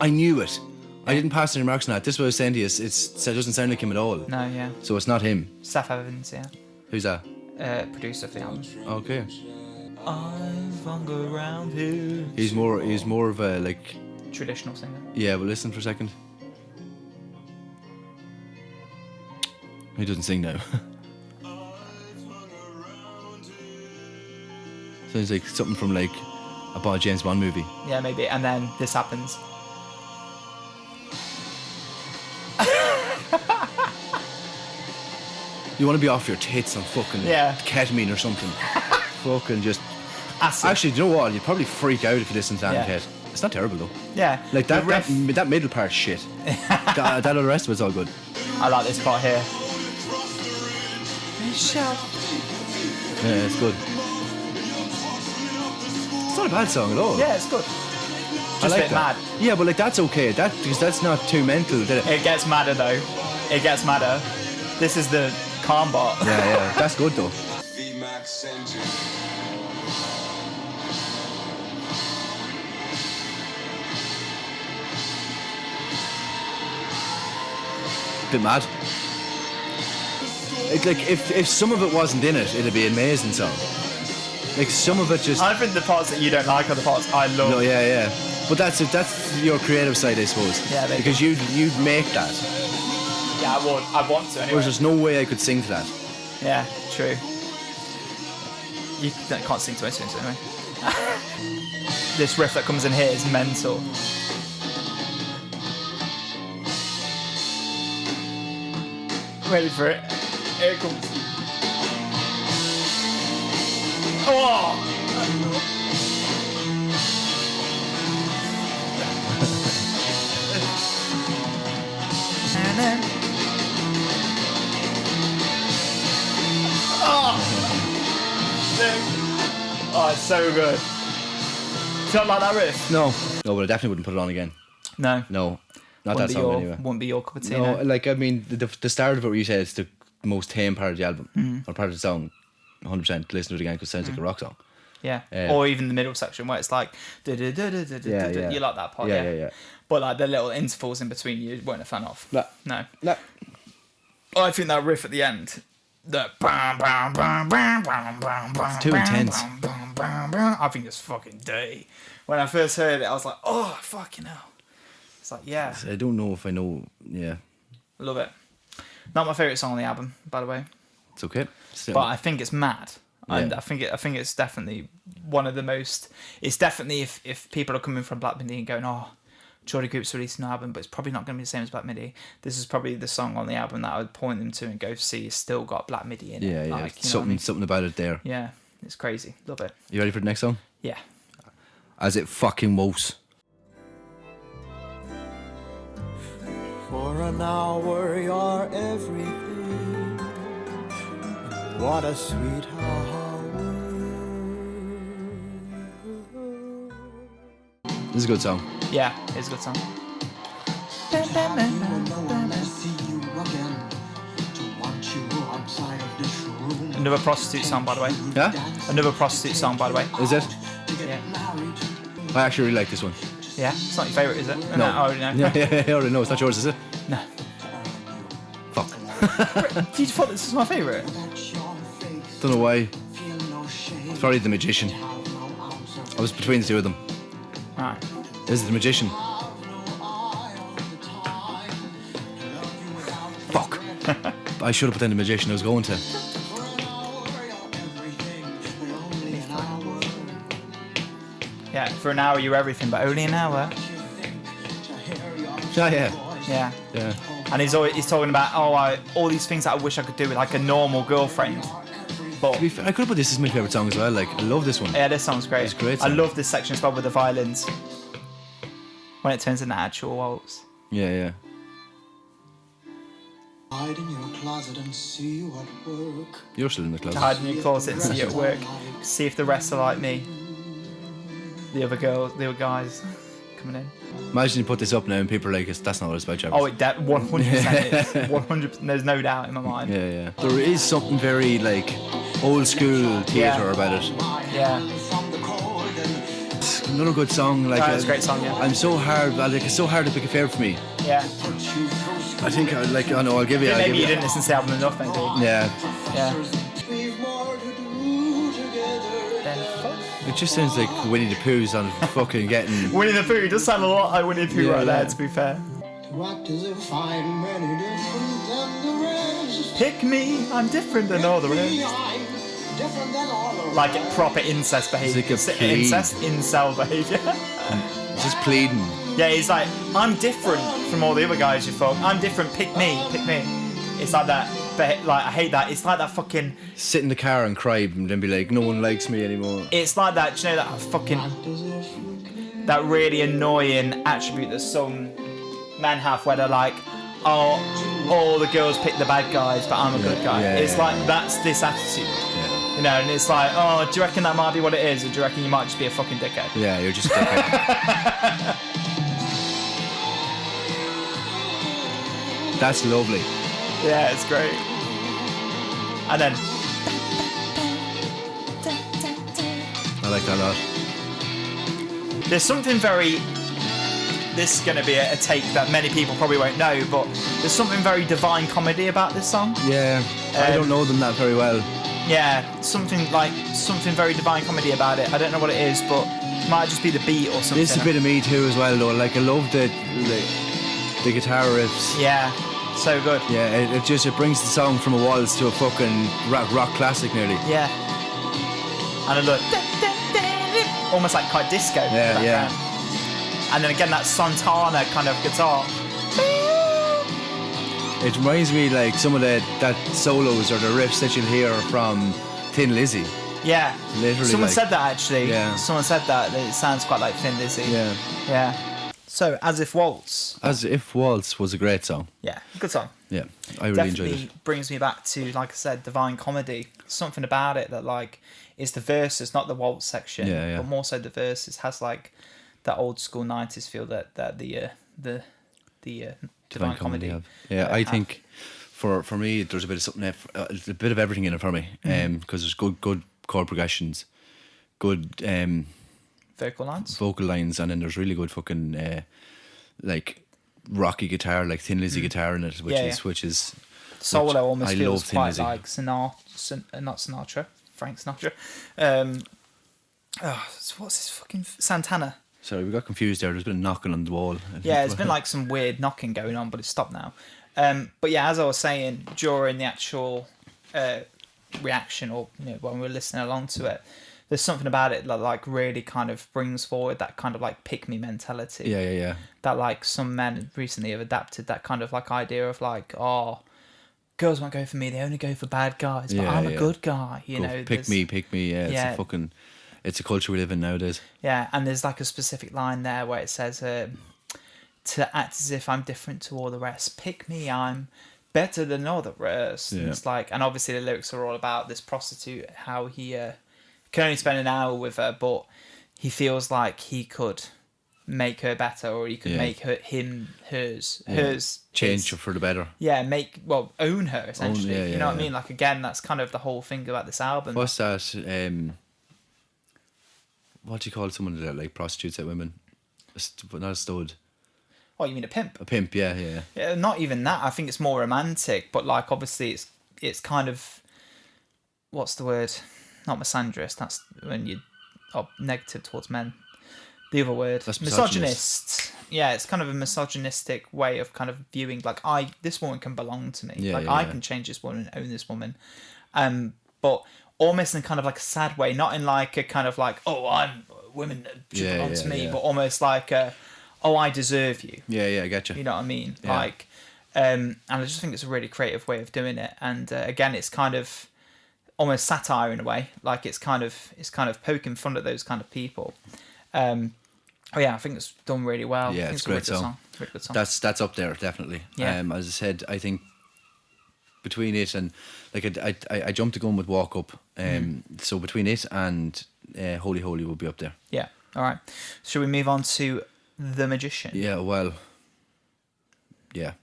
I knew it. I didn't pass any remarks on that. This is what I was saying to you. It doesn't sound like him at all. No, yeah. So it's not him. Seth Evans, yeah. Who's that? Producer of the album. Okay. I've hung around here. He's more of a like traditional singer. Yeah, but listen for a second. He doesn't sing now. Sounds like something from like a James Bond movie. Yeah, maybe. And then this happens. You want to be off your tits on fucking ketamine or something. Fucking just... Acid. Actually, do you know what? You'd probably freak out if you listen to that in Kate. It's not terrible though. Yeah. Like that middle part's shit. that other rest of it's all good. I like this part here. Yeah, it's good. It's not a bad song at all. Yeah, it's good. Just like a bit mad. Yeah, but like that's okay. Because that's not too mental. It gets madder though. It gets madder. This is the calm part. Yeah, that's good though. Bit mad. It's like if some of it wasn't in it, it'd be an amazing song. Like some of it just. I think the parts that you don't like are the parts I love. No, yeah. But that's your creative side, I suppose. Yeah, maybe. Because you'd make that. Yeah, I would. I want to anyway. Whereas there's no way I could sing to that. Yeah, true. You can't sing to most things anyway. This riff that comes in here is mental. Ready for it? Here it comes. Oh! And then... Oh, it's so good. Do you not like that riff? No, but I definitely wouldn't put it on again. No. Not that song anyway. Wouldn't be your cup of tea. No, like I mean, the start of it where you said it's the most tame part of the album, or part of the song, 100% listen to it again because it sounds like a rock song. Yeah. Or even the middle section where it's like, you like that part, yeah. But like the little intervals in between you weren't a fan of. No. I think that riff at the end, the it's too intense. I think it's fucking dirty. When I first heard it, I was like, oh, fucking hell. It's like, yeah. I don't know if I know, yeah. Love it. Not my favourite song on the album, by the way. It's okay. But I think it's mad. And I think it's definitely one of the most... It's definitely, if people are coming from Black MIDI and going, oh, Geordie Greep's releasing an album, but it's probably not going to be the same as Black MIDI. This is probably the song on the album that I would point them to and go see. It's still got Black MIDI in it. Yeah, Like, something about it there. Yeah, it's crazy. Love it. You ready for the next song? Yeah. As it fucking was. For an hour you're everything. What a sweet hour. This is a good song. Yeah, it's a good song. Another prostitute song, by the way. Yeah? Another prostitute song, by the way. Is it? Yeah. I actually really like this one. Yeah? It's not your favourite, is it? No. I already know. Yeah, I already know. It's not yours, is it? No. Fuck. Did you thought this was my favourite? Don't know why. It's probably The Magician. I was between the two of them. Right. This is The Magician. Fuck. I should have put in The Magician. I was going to. Yeah, for an hour you're everything, but only an hour. Yeah. Yeah. Yeah. And he's talking about all these things that I wish I could do with like a normal girlfriend. But To be fair, I could have put this as my favourite song as well. Like, I love this one. yeah, this song's great. It's a great I song. love this section as well with the violins. When it turns into actual waltz. Yeah. Hide in your closet and see you at work. You're still in the closet. Hide in your closet and see you at work. See if the rest are like me. The other girls, the other guys coming in. Imagine you put this up now and people are like, that's not what it's about, Jarvis. Oh, it 100% is. 100%. There's no doubt in my mind. Yeah. There is something very, like, old school theatre Yeah. about it. Yeah. It's another good song. Like, It's a great song, yeah. I'm so hard, like, it's so hard to pick a favourite for me. Yeah. I think, like, I know, I'll give you. Maybe you didn't listen to the album enough, maybe. Yeah. Yeah. It just sounds like Winnie the Pooh's on fucking getting. Winnie the Pooh does sound a lot like Winnie the Pooh Yeah, right there, yeah. to be fair. To act as if I'm any different than the rest. Pick me, I'm different than all the rest. I'm different than all the Like proper incest behaviour. It's like a plea. Incest, incel behaviour. Just pleading. Yeah, he's like, I'm different from all the other guys you fuck. I'm different, pick me, pick me. It's like that, but like, I hate that. It's like that fucking, Sit in the car and cry and then be like, no one likes me anymore. it's like that, do you know that fucking, that really annoying attribute that some men have where they're like, oh, all the girls pick the bad guys, but I'm a good guy. yeah, It's yeah. like, that's this attitude. Yeah. You know, and it's like, oh, do you reckon that might be what it is? Or do you reckon you might just be a fucking dickhead? Yeah, you're just a dickhead. That's lovely. Yeah, it's great. And then, I like that a lot. there's something very, this is going to be a take that many people probably won't know, but there's something very Divine Comedy about this song. Yeah, I don't know them that very well. Yeah, something very Divine Comedy about it. I don't know what it is, but it might just be the beat or something. It's a bit of me too as well though. Like, I love the guitar riffs. Yeah, so good. Yeah, it brings the song from a waltz to a fucking rock classic nearly. Yeah. And I look, almost like quite disco. in the Yeah. background. And then again, that Santana kind of guitar. It reminds me like some of that solos or the riffs that you'll hear from Thin Lizzy. Yeah. Literally, Someone like- said that actually. Yeah. Someone said that it sounds quite like Thin Lizzy. Yeah. Yeah. So, As If Waltz. As If Waltz was a great song. Yeah, good song. Yeah, I really Definitely enjoyed it. brings me back to, like I said, Divine Comedy. Something about it that, like, is the verses, not the waltz section, Yeah. but more so the verses has like that old school 90s feel that the Divine Comedy. have. Yeah, I think for me there's a bit of something, a bit of everything in it for me, because there's good chord progressions, good Vocal lines. vocal lines, and then there's really good fucking like rocky guitar, like Thin Lizzy guitar in it, which is Solo almost I feels love Thin quite Lizzy. like not Sinatra, Frank Sinatra. What's his fucking Santana? Sorry, we got confused there. There's been a knocking on the wall. Yeah, there's been like some weird knocking going on, but it's stopped now. But yeah, as I was saying during the actual reaction, or when we were listening along to it, there's something about it that like really kind of brings forward that kind of like pick me mentality. Yeah. That like some men recently have adapted that kind of like idea of like, oh, girls won't go for me, they only go for bad guys, but I'm a good guy, you know. Pick me. Yeah, it's a culture we live in nowadays. Yeah, and there's like a specific line there where it says, to act as if I'm different to all the rest. Pick me, I'm better than all the rest. Yeah. And it's like, and obviously the lyrics are all about this prostitute, how he can only spend an hour with her, but he feels like he could make her better, or he could make hers Change her for the better. Yeah, own her essentially. You know what I mean? Like, again, that's kind of the whole thing about this album. What's that? What do you call someone that like prostitutes at women? Not a stud. Oh, you mean a pimp? A pimp, yeah. Yeah, not even that. I think it's more romantic, but like obviously it's kind of, what's the word? Not misandrist. That's when you are negative towards men. The other word, that's misogynist. Yeah, it's kind of a misogynistic way of kind of viewing like, this woman can belong to me. I can change this woman, own this woman. But almost in kind of like a sad way, not in like a kind of like, women should belong to me, but almost like I deserve you. Yeah, I get you. You know what I mean? Yeah. Like, and I just think it's a really creative way of doing it. And again, it's kind of almost satire in a way. Like it's kind of poking fun at those kind of people. I think it's done really well. Yeah, I think it's a great song. Really good song. That's up there definitely. Yeah. As I said, I think between it and like I jumped the gun with Walk Up. So between it and Holy Holy will be up there. Yeah. All right. Should we move on to The Magician? Yeah. Well. Yeah.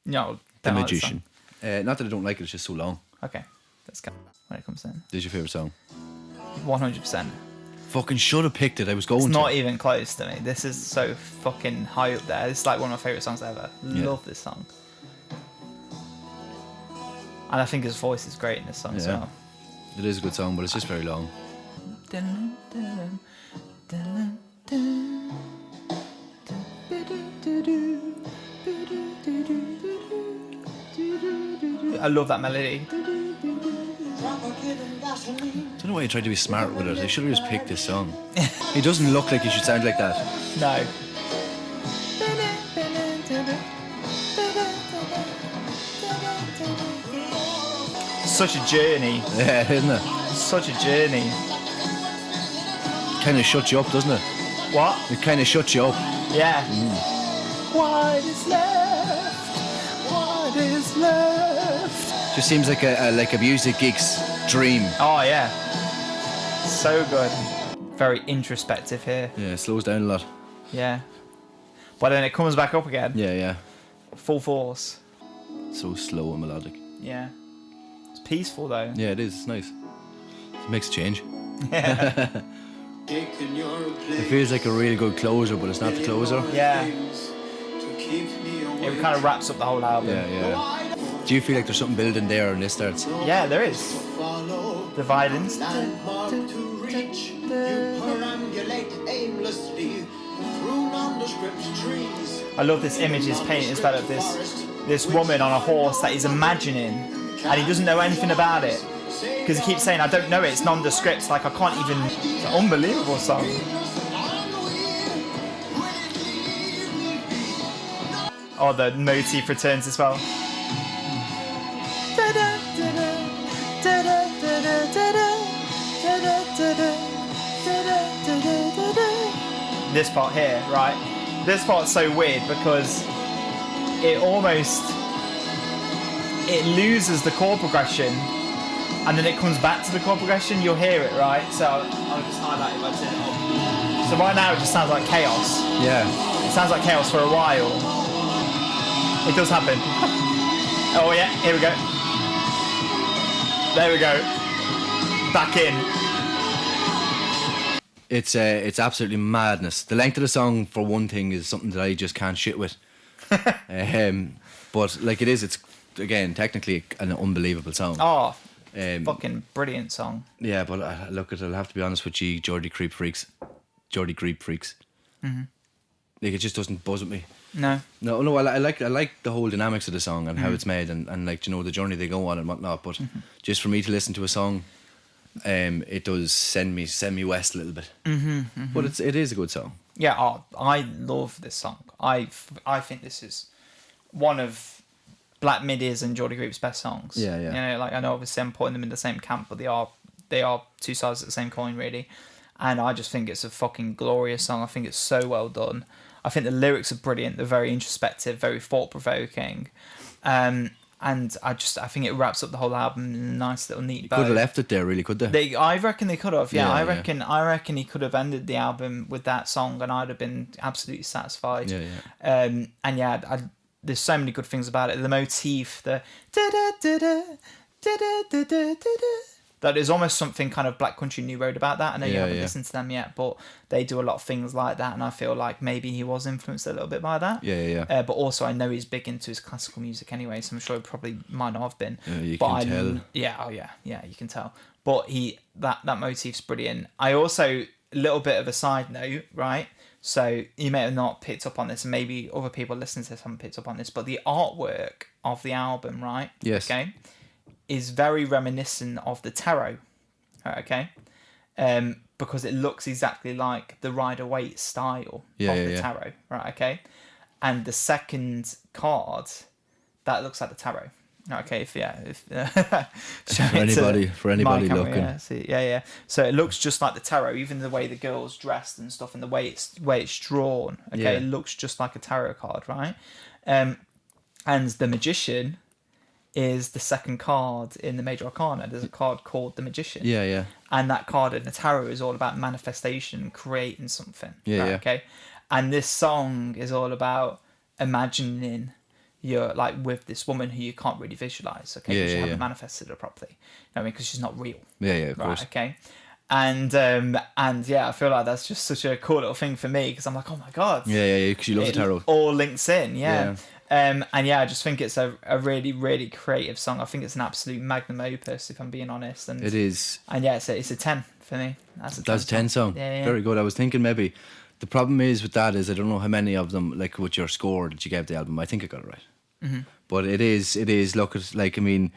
No. The Magician. Not that I don't like it. It's just so long. Okay. Let's go. When it comes in. This is your favorite song? 100%. Fucking should have picked it. I was going It's to. not even close to me. This is so fucking high up there. This is like one of my favourite songs ever. Love this song. And I think his voice is great in this song as well. It is a good song, but it's just very long. I love that melody. I don't know why he tried to be smart with it. I should have just picked this song. He doesn't look like he should sound like that. No. Such a journey. Yeah, isn't it? Such a journey. Kind of shuts you up, doesn't it? What? It kind of shuts you up. Yeah. What is left? What is left? Just seems like a music geek's dream. Oh yeah. So good. Very introspective here. Yeah, it slows down a lot. Yeah. But then it comes back up again. Yeah. Full force. So slow and melodic. Yeah. It's peaceful though. Yeah, it is. It's nice. It makes a change. Yeah. It feels like a really good closer, but it's not the closer. Yeah. It kind of wraps up the whole album. Yeah. Do you feel like there's something building there and this starts? Yeah, there is. The violins. I love this image he's painted as well of this woman on a horse that he's imagining, and he doesn't know anything about it because he keeps saying, I don't know it, it's nondescript, like I can't even. It's an unbelievable song. Oh, the motif returns as well. This part here, right? This part's so weird because it loses the chord progression and then it comes back to the chord progression. You'll hear it, right? So I'll just highlight it by turning it up. So right now it just sounds like chaos. Yeah. It sounds like chaos for a while. It does happen. Oh yeah, here we go. There we go. Back in. It's absolutely madness. The length of the song, for one thing, is something that I just can't shit with. But like it's again technically an unbelievable song. Oh, fucking brilliant song. Yeah, but I'll have to be honest with you, Geordie Greep freaks. Mm-hmm. Like it just doesn't buzz with me. No. I like the whole dynamics of the song and how it's made and like the journey they go on and whatnot. But just for me to listen to a song it does send me west a little bit. But it is a good song. Yeah, I love this song. I think this is one of Black MIDI's and Geordie Greep's best songs. Yeah. You know, like I know obviously I'm putting them in the same camp, but they are two sides of the same coin, really. And I just think it's a fucking glorious song. I think it's so well done. I think the lyrics are brilliant. They're very introspective, very thought-provoking. And I think it wraps up the whole album in a nice little neat bow. Could have left it there, really, could they? I reckon they could have. Yeah, Yeah, I reckon he could have ended the album with that song, and I'd have been absolutely satisfied. Yeah. And yeah, there's so many good things about it. The motif, the da da da da da da da da da. That is almost something kind of Black Country New Road about that. I know you haven't listened to them yet, but they do a lot of things like that, and I feel like maybe he was influenced a little bit by that. Yeah. But also, I know he's big into his classical music anyway, so I'm sure he probably might not have been. You can tell. Yeah, you can tell. But that motif's brilliant. I also, a little bit of a side note, right? So you may have not picked up on this, and maybe other people listening to this haven't picked up on this, but the artwork of the album, right? Yes. Okay. Is very reminiscent of the Terra, okay? Because it looks exactly like the Rider-Waite style of the Terra, right? Okay, and the second card that looks like the Terra. Okay, for anybody looking, yeah. So it looks just like the Terra, even the way the girl's dressed and stuff, and the way it's drawn. Okay, it looks just like a tarot card, right? And the Magician is the second card in the Major Arcana. There's a card called the Magician. Yeah. And that card in the tarot is all about manifestation, creating something. Yeah. Okay. And this song is all about imagining you're like with this woman who you can't really visualize. Okay. Because you haven't manifested her properly. You know what I mean? Because she's not real. Yeah. Of course. Okay. And yeah, I feel like that's just such a cool little thing for me, because I'm like, oh my God. Yeah. Because you love the tarot. It all links in. Yeah. And yeah, I just think it's a really, really creative song. I think it's an absolute magnum opus, if I'm being honest. And it is. And yeah, it's a 10 for me. That's a 10 song. Yeah. Very good. I was thinking maybe the problem is with that is I don't know how many of them, like with your score that you gave the album, I think I got it right. Mm-hmm. But it is. Look at, like, I mean,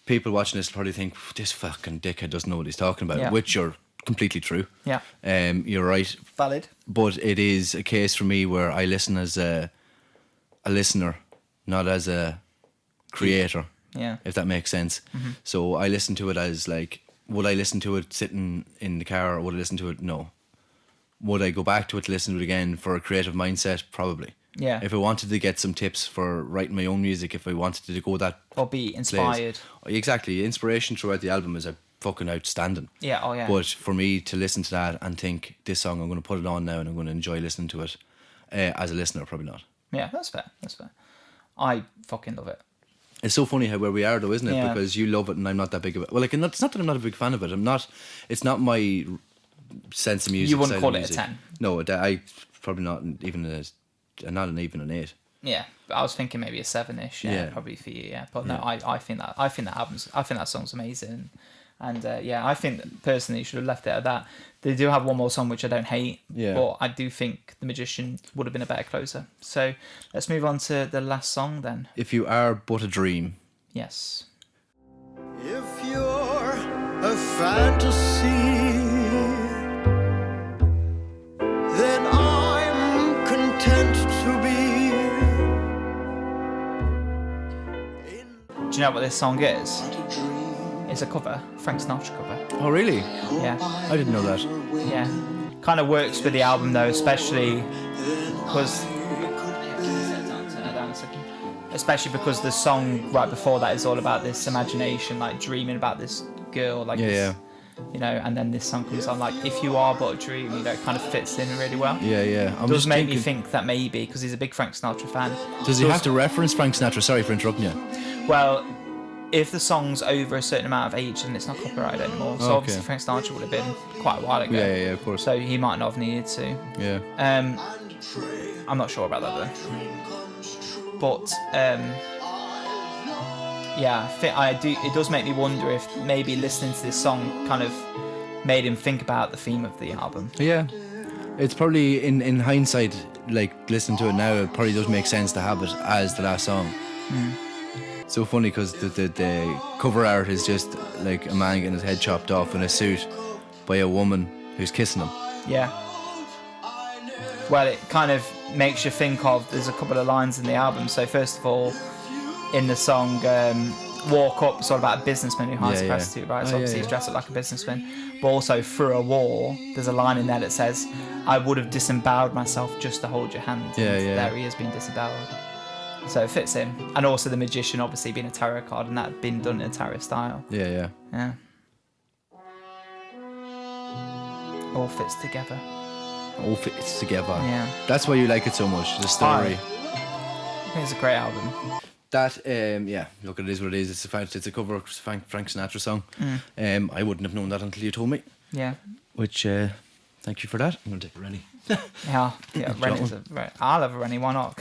people watching this probably think this fucking dickhead doesn't know what he's talking about, which you're completely true. Yeah. You're right. Valid. But it is a case for me where I listen as a listener, not as a creator. Yeah. If that makes sense. Mm-hmm. So I listen to it as like, would I listen to it sitting in the car, or would I listen to it? No. Would I go back to it to listen to it again for a creative mindset? Probably. Yeah. If I wanted to get some tips for writing my own music, if I wanted to go that, or be inspired. Exactly. Inspiration throughout the album is a fucking outstanding. Yeah. Oh yeah. But for me to listen to that and think, this song, I'm going to put it on now and I'm going to enjoy listening to it, as a listener, probably not. Yeah, that's fair. I fucking love it. It's so funny how where we are though, isn't it? Yeah. Because you love it and I'm not that big of it. Well, like, it's not that I'm not a big fan of it. It's not my sense of music. You wouldn't call it a 10. No, I probably not even an 8. Yeah, I was thinking maybe a 7-ish. Yeah, probably for you. Yeah, but no, I think that song's amazing. And I think that personally you should have left it at that. They do have one more song which I don't hate, but I do think The Magician would have been a better closer. So let's move on to the last song then. If You Are But a Dream. Yes. If you're a fantasy, then I'm content to be. Do you know what this song is? It's a cover, Frank Sinatra cover. Oh, really? Yeah. I didn't know that. Yeah. Kind of works with the album though, especially because... Especially because the song right before that is all about this imagination, like dreaming about this girl, like this, you know, and then this song comes on, like, If You Are But a Dream, you know, it kind of fits in really well. Yeah. It does make me think that maybe, because he's a big Frank Sinatra fan. Does he have to reference Frank Sinatra? Sorry for interrupting you. Well, if the song's over a certain amount of age, then it's not copyrighted anymore. So obviously Frank Sinatra would have been quite a while ago. Yeah, of course. So he might not have needed to. Yeah. I'm not sure about that though. But it does make me wonder if maybe listening to this song kind of made him think about the theme of the album. Yeah. It's probably in hindsight, like listening to it now, it probably does make sense to have it as the last song. So funny because the cover art is just like a man getting his head chopped off in a suit by a woman who's kissing him. Yeah. Well, it kind of makes you think of, there's a couple of lines in the album. So first of all, in the song Walk Up, sort of about a businessman who hires a prostitute, right? So obviously he's dressed up like a businessman. But also through a war, there's a line in there that says, I would have disemboweled myself just to hold your hand. And there he is being disemboweled. So it fits him. And also the magician obviously being a tarot card, and that had been done in a tarot style. Yeah. All fits together. All fits together. Yeah. That's why you like it so much, the story. I think it's a great album. That, look, it is what it is. It's a cover of Frank Sinatra song. I wouldn't have known that until you told me. Yeah. Which, thank you for that. I'm going to take a Rennie. Yeah, Rennie's I'll have a Rennie, why not?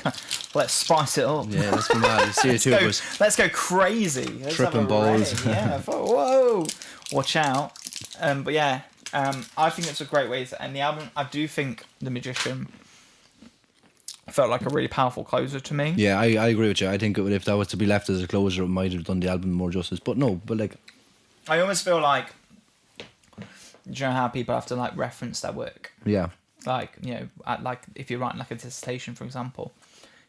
Let's spice it up. Yeah, let's be mad. See the two of us. Let's go crazy. Let's tripping balls. Yeah, whoa. Watch out. But yeah, I think it's a great way to end the album. I do think The Magician felt like a really powerful closer to me. Yeah, I agree with you. I think if that was to be left as a closer, it might have done the album more justice. But no, like, I almost feel like, do you know how people have to like reference their work? Yeah. Like, you know, like if you're writing like a dissertation, for example,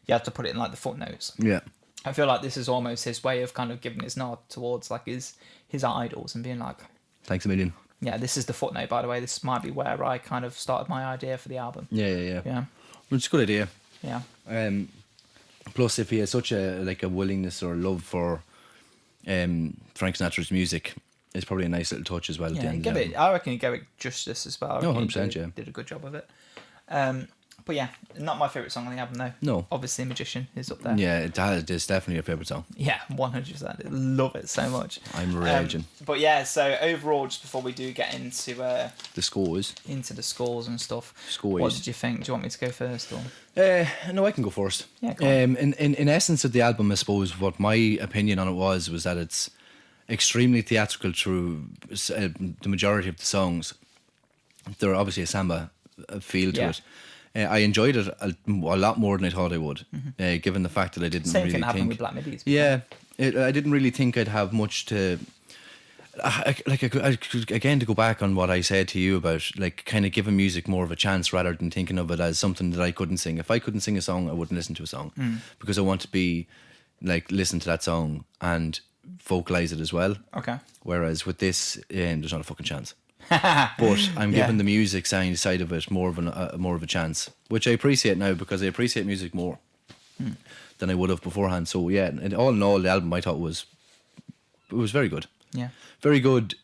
you have to put it in like the footnotes. Yeah. I feel like this is almost his way of kind of giving his nod towards like his idols and being like, thanks a million. Yeah, this is the footnote, by the way. This might be where I kind of started my idea for the album. Yeah. Yeah. Which is a good idea. Yeah. Plus, if he has such a willingness or love for Frank Sinatra's music, it's probably a nice little touch as well. Yeah, I reckon he gave it justice as well. No, 100%, yeah. Did a good job of it. But yeah, not my favourite song on the album though. No. Obviously Magician is up there. Yeah, it's definitely a favourite song. Yeah, 100%. I love it so much. I'm raging. But yeah, so overall, just before we do get into the scores. Into the scores and stuff. Scores. What did you think? Do you want me to go first or? No, I can go first. Yeah, go on. In essence of the album, I suppose what my opinion on it was that it's extremely theatrical through the majority of the songs. There are obviously a samba feel to it. I enjoyed it a lot more than I thought I would, given the fact that I didn't Same really thing think. happened with Black MIDI. Yeah, I didn't really think I'd have much to. Again, to go back on what I said to you about like kind of giving music more of a chance rather than thinking of it as something that I couldn't sing. If I couldn't sing a song, I wouldn't listen to a song because I want to be like listen to that song and vocalize it as well. Okay. Whereas with this, there's not a fucking chance. But I'm giving the music side of it more of a chance, which I appreciate now because I appreciate music more than I would have beforehand. So yeah, and all in all, the album I thought was very good. Yeah, very good.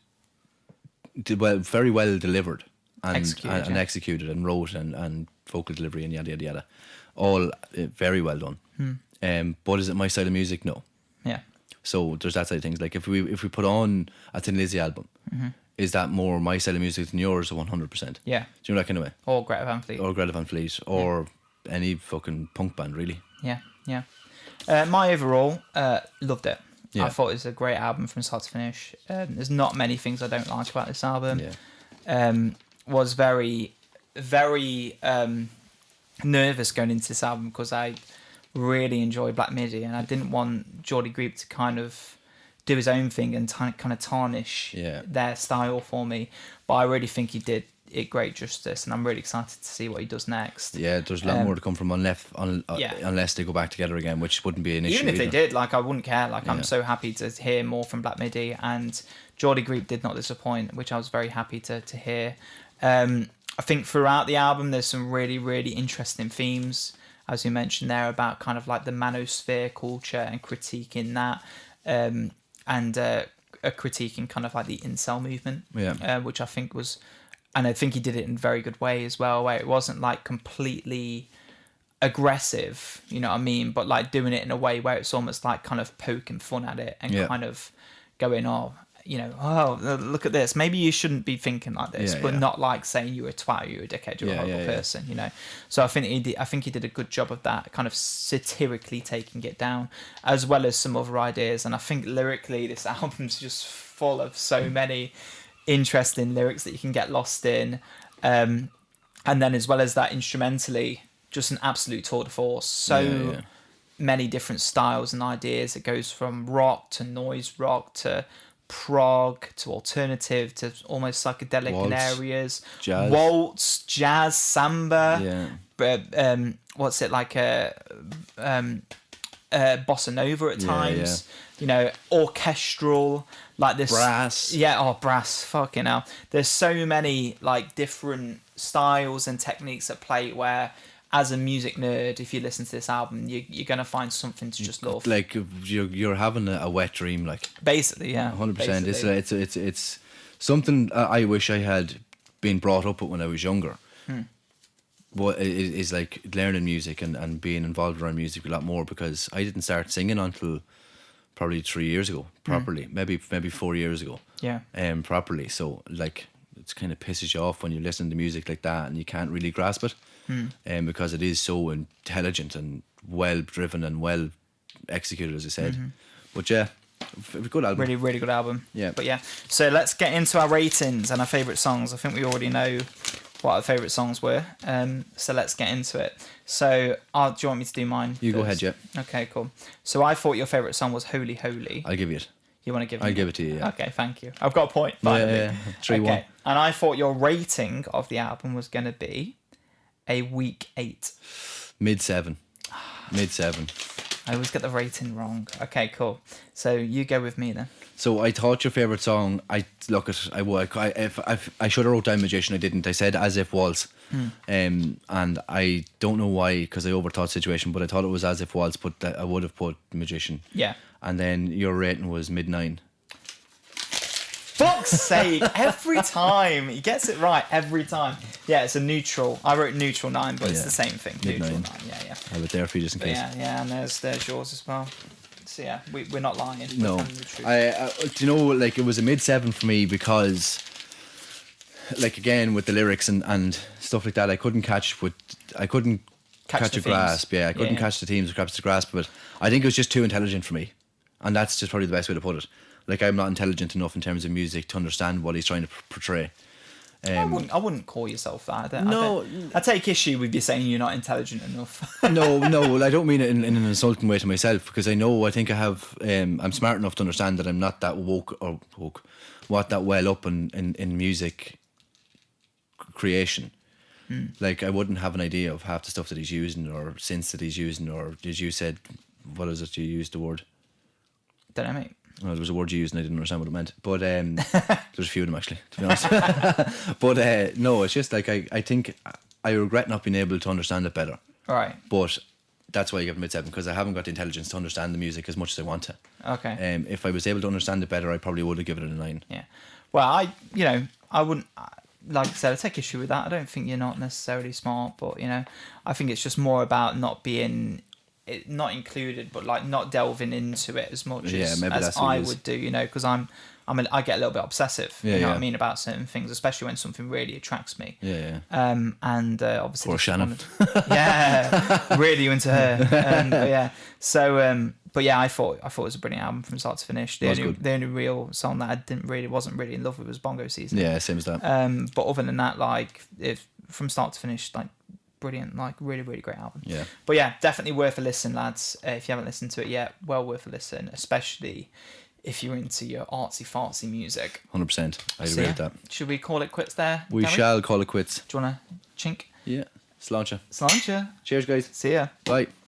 Very well delivered and executed and wrote and vocal delivery and yada yada yada, all very well done. But is it my style of music? No. Yeah. So there's that side of things. Like if we put on a Thin Lizzy album. Is that more my style of music than yours? 100%. Yeah. Do you know that kind of way? Or Greta Van Fleet. Or any fucking punk band, really. Yeah. My overall, loved it. Yeah. I thought it was a great album from start to finish. There's not many things I don't like about this album. Yeah. Was very, very nervous going into this album because I really enjoy Black MIDI and I didn't want Geordie Greep to kind of do his own thing and kind of tarnish their style for me, but I really think he did it great justice, and I'm really excited to see what he does next. Yeah, there's a lot more to come from unless they go back together again, which wouldn't be an issue. Even if they did, like I wouldn't care. Like I'm so happy to hear more from Black MIDI, and Geordie Greep did not disappoint, which I was very happy to hear. I think throughout the album there's some really, really interesting themes, as you mentioned there, about kind of like the manosphere culture and critiquing that. And a critiquing kind of like the incel movement, which I think was, and I think he did it in a very good way as well, where it wasn't like completely aggressive, you know what I mean, but like doing it in a way where it's almost like kind of poking fun at it and kind of going, look at this. Maybe you shouldn't be thinking like this, but not like saying you're a twat, you're a dickhead, you're a horrible person, you know. So I think he did a good job of that, kind of satirically taking it down, as well as some other ideas. And I think lyrically, this album's just full of so many interesting lyrics that you can get lost in. And then as well as that, instrumentally, just an absolute tour de force. So many different styles and ideas. It goes from rock to noise rock to prog to alternative to almost psychedelic in Waltz, areas. jazz. Waltz, jazz, samba. Yeah. What's it like bossa nova at times, you know, orchestral, like this Brass. Brass, fucking hell. There's so many like different styles and techniques at play where as a music nerd, if you listen to this album, you're gonna find something to just love. Like you're having a wet dream, like Basically, yeah. 100%. It's something I wish I had been brought up with when I was younger. What is like learning music and being involved around music a lot more, because I didn't start singing until probably 3 years ago properly, maybe 4 years ago. Yeah. Properly. So like it's kind of pisses you off when you listen to music like that and you can't really grasp it, because it is so intelligent and well driven and well executed, as I said. But yeah, good album. Really, really good album. Yeah. But yeah, so let's get into our ratings and our favourite songs. I think we already know what our favourite songs were. So let's get into it. So, do you want me to do mine? You first? go ahead, yeah. Okay, cool. So I thought your favourite song was Holy Holy. I'll give you it. You want to give I'll me give it to you, yeah. Okay, thank you. I've got a point. Finally. Yeah. 3-1. Okay. And I thought your rating of the album was going to be a weak 8. Mid-7. Mid-7. I always get the rating wrong. Okay, cool. So you go with me then. So I thought your favourite song, I should have wrote down Magician, I didn't. I said As If Waltz. And I don't know why, because I overthought the situation, but I thought it was As If Waltz, but I would have put Magician. Yeah. And then your rating was mid-9. Fuck's sake, every time. He gets it right every time. Yeah, it's a neutral. I wrote neutral 9, but it's the same thing. Neutral 9, yeah. I have it there for you just in But case. yeah, and there's yours as well. So yeah, we're not lying. We're No. telling the truth. Do you know, like, it was a mid-7 for me because, like, again, with the lyrics and stuff like that, I couldn't catch the a themes. grasp. Yeah, I couldn't Yeah. catch the themes or catch the grasp, but I think it was just too intelligent for me. And that's just probably the best way to put it. Like, I'm not intelligent enough in terms of music to understand what he's trying to portray. I wouldn't call yourself that. I take issue with you saying you're not intelligent enough. No, well, I don't mean it in an insulting way to myself, because I think I have, I'm smart enough to understand that I'm not that that well up in music creation. Like, I wouldn't have an idea of half the stuff that he's using or synths that he's using, or as you said, what is it you used the word? Don't know, mate. Well, there was a word you used and I didn't understand what it meant. But there's a few of them, actually, to be honest. But no, it's just like I think I regret not being able to understand it better. All right. But that's why I give it mid-7, because I haven't got the intelligence to understand the music as much as I want to. Okay. If I was able to understand it better, I probably would have given it a 9. Yeah. Well, I wouldn't, like I said, I take issue with that. I don't think you're not necessarily smart, but, I think it's just more about not being, not included, but like not delving into it as much as I would do, because I get a little bit obsessive, what I mean, about certain things, especially when something really attracts me. Yeah. And obviously, Poor Shannon. Really into her. But yeah, I thought it was a brilliant album from start to finish. The only real song that I wasn't really in love with was Bongo Season. Yeah, same as that. But other than that, like, if from start to finish, like, brilliant, like, really, really great album. Yeah. But yeah, definitely worth a listen, lads. If you haven't listened to it yet, well worth a listen, especially if you're into your artsy-fartsy music. 100%. I agree with that. Should we call it quits there, We Gary? shall call it quits. Do you want to chink? Yeah. Sláinte. Sláinte. Cheers, guys. See ya. Bye.